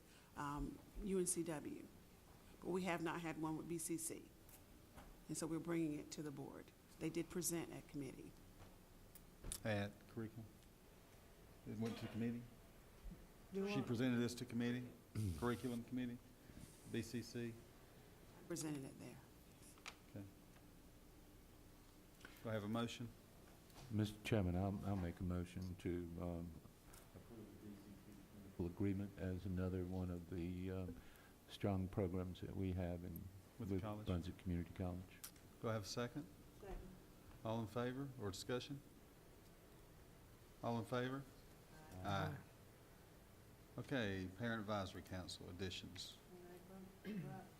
UNCW, but we have not had one with BCC. And so we're bringing it to the board. They did present at committee. At curriculum? It went to committee? You She want- presented this to committee, curriculum committee, BCC. Presented it there. Okay. Do I have a motion? Mr. Chairman, I'll make a motion to approve the BCC clinical agreement as another one of the strong programs that we have With the with college? Brunswick Community College. Do I have a second? Second. All in favor or discussion? All in favor? Aye. Okay, Parent Advisory Council additions.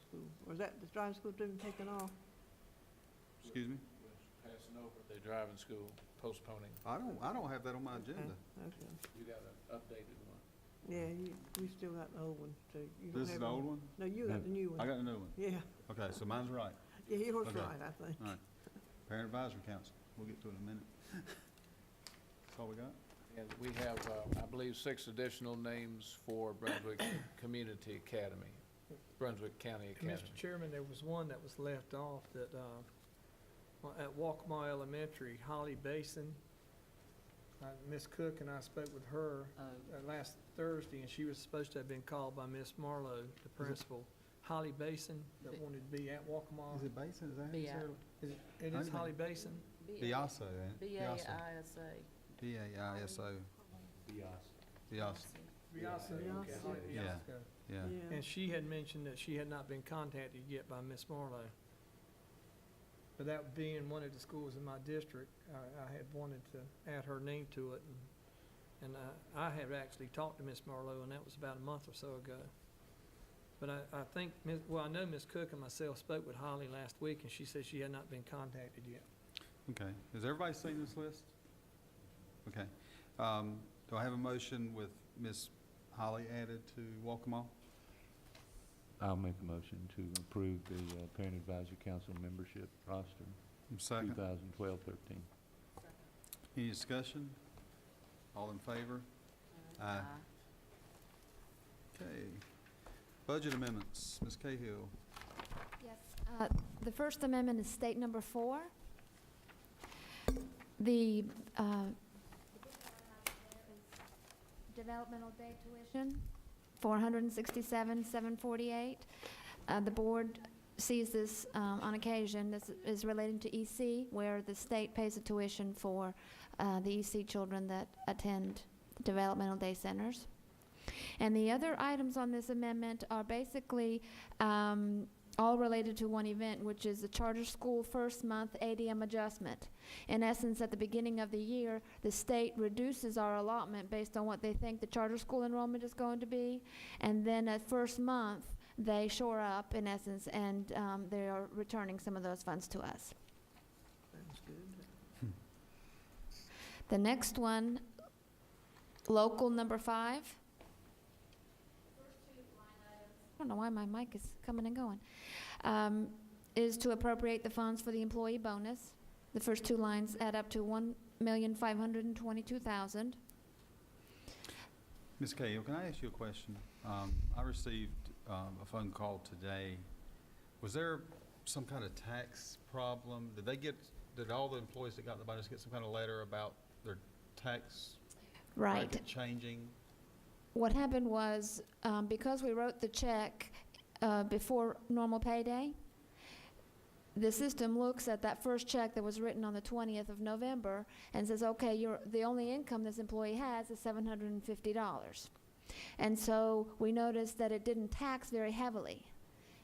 School. Was that the driving school didn't taken off? Excuse me? Passing over the driving school, postponing. I don't have that on my agenda. Okay. You got an updated one. Yeah, we still got the old one, so you don't This is have the one. old one? No, you got the new one. I got the new one. Yeah, Okay, so mine's right. yeah, yours Okay. right, I think. All right. Parent Advisory Council. We'll get to it in a minute. That's all we got? And we have, I believe, 6 additional names for Brunswick Community Academy, Brunswick County And Academy. Mr. Chairman, there was one that was left off that, at Walkmore Elementary, Holly Basin. Ms. Cook and I spoke with her last Thursday, and she was supposed to have been called by Ms. Marlowe, the principal. Holly Basin, that wanted to be at Waccamaw. Is it Basin, is that? It is Holly Basin? Biasso, ain't it? B-A-I-S-A. B-A-I-S-O. Biasso. Biasso, okay, Holly Yeah. Biasco. Yeah. And she had mentioned that she had not been contacted yet by Ms. Marlowe. But that being one of the schools in my district, I had wanted to add her name to it. And I had actually talked to Ms. Marlowe, and that was about a month or so ago. But I think, I know Ms. Cook and myself spoke with Holly last week, and she said she had not been contacted yet. Okay. Has everybody seen this list? Okay. Do I have a motion with Ms. Holly added to Waccamaw? I'll make a motion to approve the Parent Advisory Council membership roster, Second. 2012-13. Any discussion? All in favor? Aye. Okay. Budget amendments, Ms. Cahill. Yes. The first amendment is state number 4. The developmental day tuition, $467,748. The board sees this on occasion. This is relating to EC, where the state pays the tuition for the EC children that attend developmental day centers. And the other items on this amendment are basically all related to one event, which is the charter school first month ADM adjustment. In essence, at the beginning of the year, the state reduces our allotment based on what they think the charter school enrollment is going to be, and then at first month, they shore up, in essence, and they are returning some of those funds to us. Sounds good. The next one, local number 5. I don't know why my mic is coming and going, is to appropriate the funds for the employee bonus. The first 2 lines add up to $1,522,000. Ms. Cahill, can I ask you a question? I received a phone call today. Was there some kind of tax problem? Did all the employees that got the bonus get some kind of letter about their tax bracket changing? What happened was, because we wrote the check before normal payday, the system looks at that first check that was written on the 20th of November and says, okay, the only income this employee has is $750. And so we noticed that it didn't tax very heavily.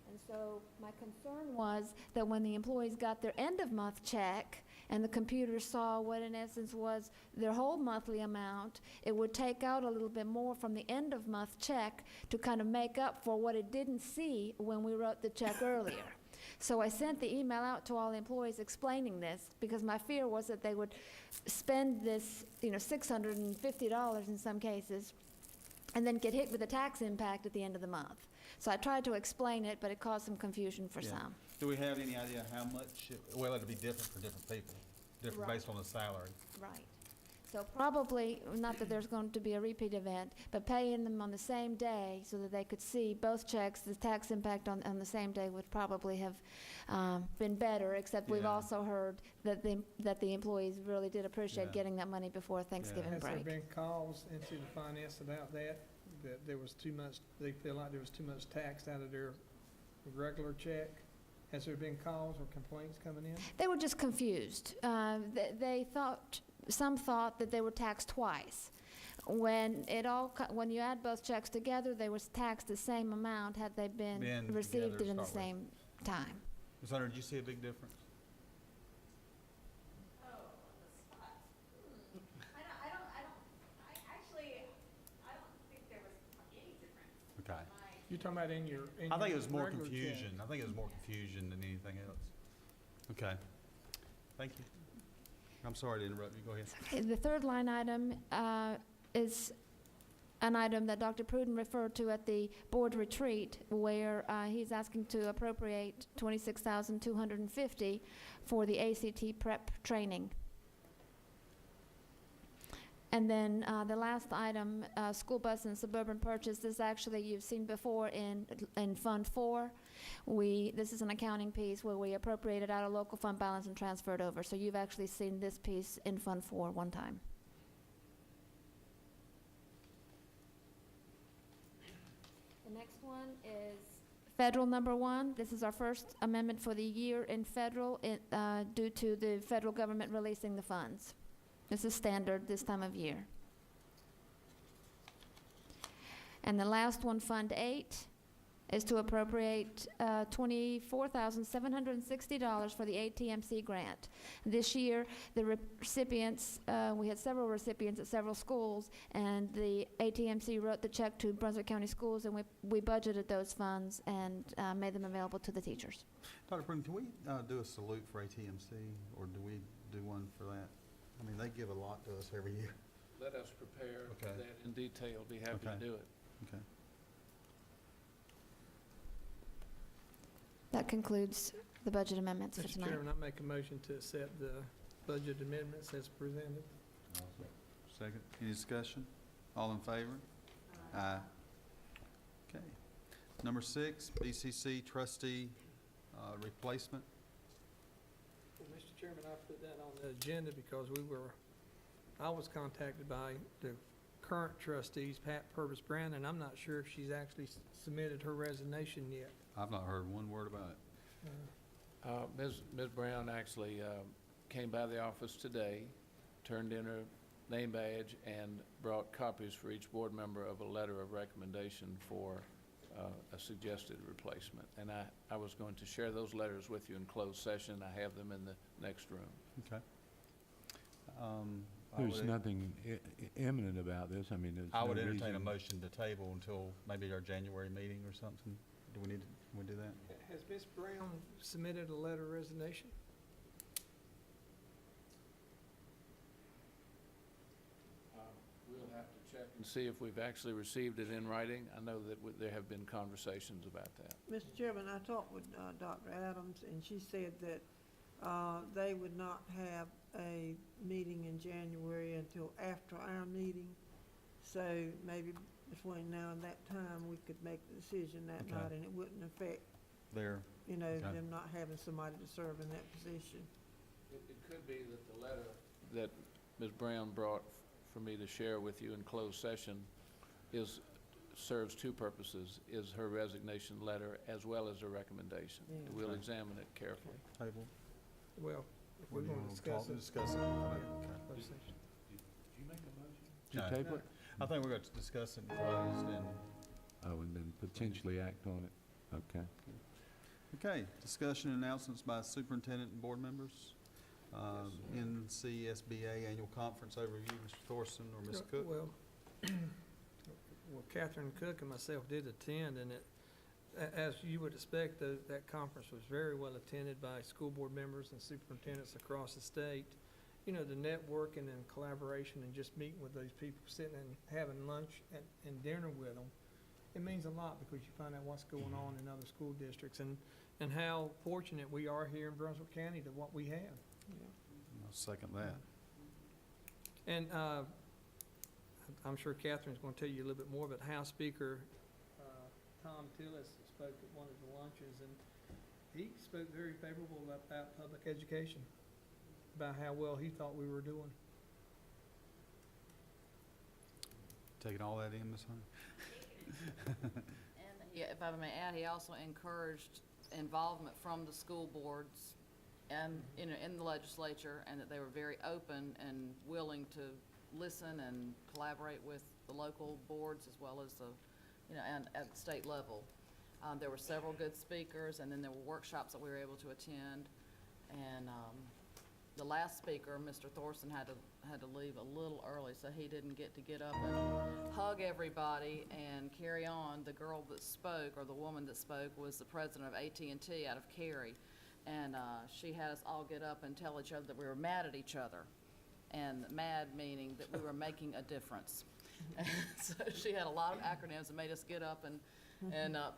And so my concern was that when the employees got their end of month check and the computer saw what in essence was their whole monthly amount, it would take out a little bit more from the end of month check to kind of make up for what it didn't see when we wrote the check earlier. So I sent the email out to all the employees explaining this, because my fear was that they would spend this, $650 in some cases, and then get hit with the tax impact at the end of the month. So I tried to explain it, but it caused some confusion for some. Do we have any idea how much, well, it'll be different for different people, different based on the salary? Right. So probably, not that there's going to be a repeat event, but paying them on the same day so that they could see both checks, the tax impact on the same day would probably have been better, except we've also heard that the employees really did appreciate getting that money before Thanksgiving break. Has there been calls into the finance about that there was too much, they feel like there was too much tax out of their regular check? Has there been calls or complaints coming in? They were just confused. Some thought that they were taxed twice. When you add both checks together, they were taxed the same amount had they been received it in the same time. Ms. Hunter, did you see a big difference? Oh, on the spot. I don't think there was any difference. Okay. You're talking about in your I think it was more regular check. confusion. I think it was more confusion than anything else. Okay. Thank you. I'm sorry to interrupt you. Go ahead. The third line item is an item that Dr. Pruden referred to at the board retreat, where he's asking to appropriate $26,250 for the ACT prep training. And then the last item, school bus and suburban purchase, this actually you've seen before in Fund 4. This is an accounting piece where we appropriated out of local fund balance and transferred over. So you've actually seen this piece in Fund 4 one time. Federal number 1, this is our first amendment for the year in federal due to the federal government releasing the funds. This is standard this time of year. And the last one, Fund 8, is to appropriate $24,760 for the ATMC grant. This year, the recipients, we had several recipients at several schools, and the ATMC wrote the check to Brunswick County Schools, and we budgeted those funds and made them available to the teachers. Dr. Broom, can we do a salute for ATMC, or do we do one for that? I mean, they give a lot to us every year. Let us prepare Okay. that in detail. Be happy to Okay. do it. Okay. That concludes the budget amendments for Mr. tonight. Chairman, I make a motion to accept the budget amendments as presented. Second. Any discussion? All in favor? Aye. Okay. Number 6, BCC trustee replacement. Well, Mr. Chairman, I put that on the agenda because I was contacted by the current trustees, Pat Purvis Brown, and I'm not sure if she's actually submitted her resignation yet. I've not heard one word about it. Ms. Brown actually came by the office today, turned in her name badge, and brought copies for each board member of a letter of recommendation for a suggested replacement. And I was going to share those letters with you in closed session. I have them in the next room. Okay. There's nothing imminent about this. I mean, there's I no would entertain a reason- motion to table until maybe our January meeting or something. Do we need to, can we do that? Has Ms. Brown submitted a letter of resignation? We'll have to check and see if we've actually received it in writing. I know that there have been conversations about that. Mr. Chairman, I talked with Dr. Adams, and she said that they would not have a meeting in January until after our meeting. So maybe between now and that time, we could make the decision that Okay. night, and it wouldn't affect, There. Okay. them not having somebody to serve in that position. It could be that the letter that Ms. Brown brought for me to share with you in closed session serves two purposes, is her resignation letter as well as her recommendation. Yeah. We'll Okay. examine it carefully. Table? Well, if we're Or do you going to wanna discuss it. Discuss it. Yeah, Okay. closed session. Did you make a motion? No. To table it? I think we're going to discuss it in closed and, Oh, and then potentially act on it? Okay. okay, discussion and announcements by superintendent and board members. NCSBA annual conference overview, Mr. Thorson or Ms. Cook? Well, Catherine Cook and myself did attend, and as you would expect, that conference was very well attended by school board members and superintendents across the state. You know, the networking and collaboration and just meeting with those people, sitting and having lunch and dinner with them, it means a lot because you find out what's going on in other school districts and how fortunate we are here in Brunswick County to what we have. I'll second that. And I'm sure Catherine's going to tell you a little bit more, but House Speaker Tom Tillis spoke at one of the lunches, and he spoke very favorable about public education, about how well he thought we were doing. Taking all that in, Ms. Hunter? And if I may add, he also encouraged involvement from the school boards and, in the legislature, and that they were very open and willing to listen and collaborate with the local boards as well as and at the state level. There were several good speakers, and then there were workshops that we were able to attend. And the last speaker, Mr. Thorson, had to leave a little early, so he didn't get up and hug everybody and carry on. The girl that spoke, or the woman that spoke, was the president of AT&T out of Cary, and she had us all get up and tell each other that we were mad at each other, and mad meaning that we were making a difference. So she had a lot of acronyms and made us get up and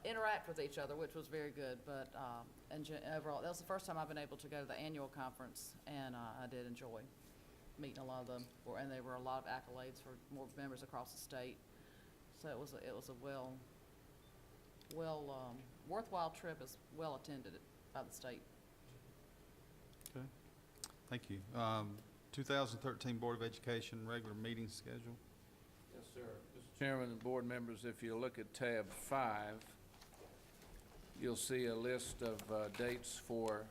interact with each other, which was very good. But overall, that was the first time I've been able to go to the annual conference, and I did enjoy meeting a lot of them. And there were a lot of accolades for more members across the state. So it was a worthwhile trip, as well attended by the state. Okay, thank you. 2013 Board of Education regular meeting schedule. Yes, sir. Mr. Chairman and board members, if you look at tab 5, you'll see a list of dates for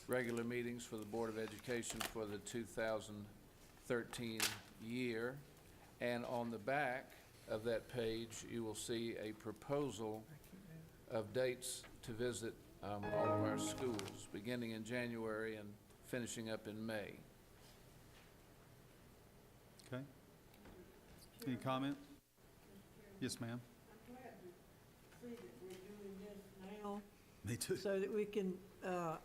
regular meetings for the Board of Education for the 2013 year. And on the back of that page, you will see a proposal of dates to visit all of our schools, beginning in January and finishing up in May. Okay. Any comment? Yes, ma'am. I'm glad to see that we're doing this now, Me too. so that we can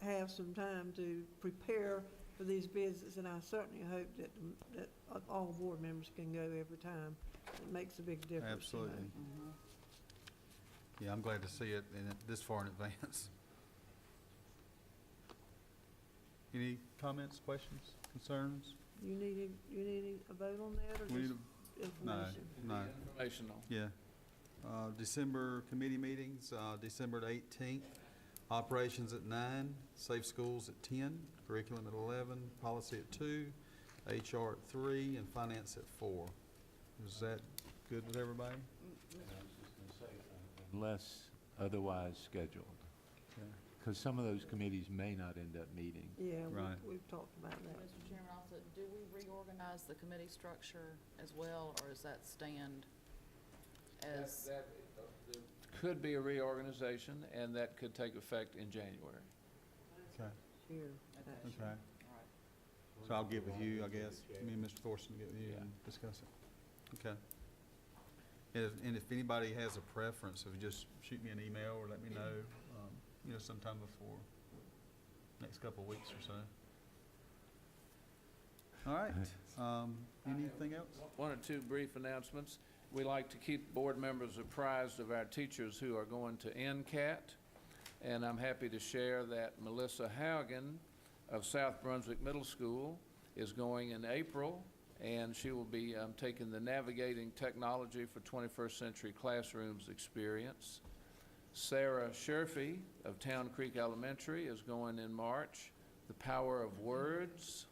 have some time to prepare for these visits, and I certainly hope that, that all board members can go every time. It makes a big difference. you know. Absolutely. Yeah, I'm glad to see it this far in advance. Any comments, questions, concerns? You need a vote on that, or We just need information? No. Informational. Yeah. December committee meetings, December the 18th. Operations at 9, Safe Schools at 10, Curriculum at 11, Policy at 2, HR at 3, and Finance at 4. Is that good with everybody? Unless otherwise scheduled. Okay. Because some of those committees may not end up meeting. Yeah, Right. we've talked about that. Mr. Chairman, also, do we reorganize the committee structure as well, or is that stand as? There could be a reorganization, and that could take effect in January. Okay. Sure. Okay. So I'll get with you, I guess. Me and Mr. Thorson will get with you and discuss it. Okay. And if anybody has a preference, if you just shoot me an email or let me know, sometime before next couple of weeks or so. All right. Anything else? One or two brief announcements. We like to keep board members apprised of our teachers who are going to NCAT, and I'm happy to share that Melissa Haugen of South Brunswick Middle School is going in April, and she will be taking the Navigating Technology for 21st Century Classrooms experience. Sarah Sherfy of Town Creek Elementary is going in March, The Power of Words.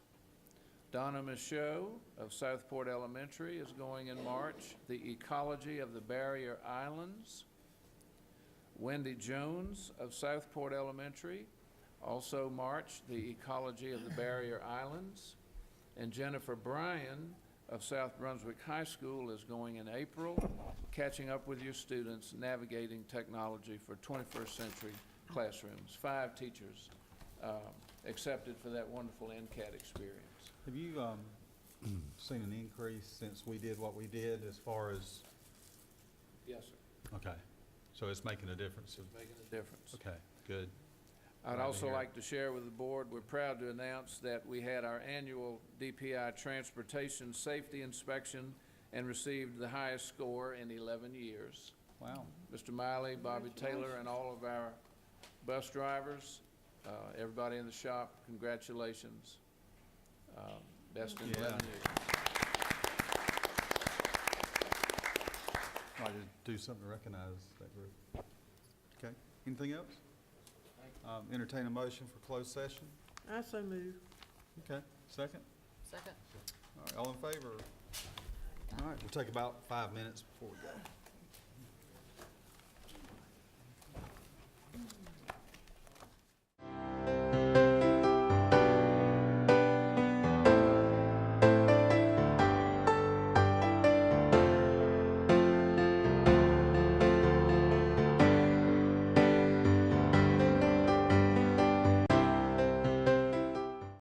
Donna Michaud of Southport Elementary is going in March, The Ecology of the Barrier Islands. Wendy Jones of Southport Elementary, also March, The Ecology of the Barrier Islands. And Jennifer Bryan of South Brunswick High School is going in April, Catching Up with Your Students, Navigating Technology for 21st Century Classrooms. 5 teachers accepted for that wonderful NCAT experience. Have you seen an increase since we did what we did as far as? Yes, sir. Okay. So it's making a difference? Making a difference. Okay, good. I'd Glad to also hear it. like to share with the board, we're proud to announce that we had our annual DPI Transportation Safety Inspection and received the highest score in 11 years. Wow. Mr. Miley, Bobby Taylor, and all of our bus drivers, everybody in the shop, congratulations. Best in 11 years. I'd like to do something to recognize that group. Okay, anything else? Entertain a motion for closed session. I so move. Okay, second? Second. All right, all in favor? All right, we'll take about 5 minutes before we go.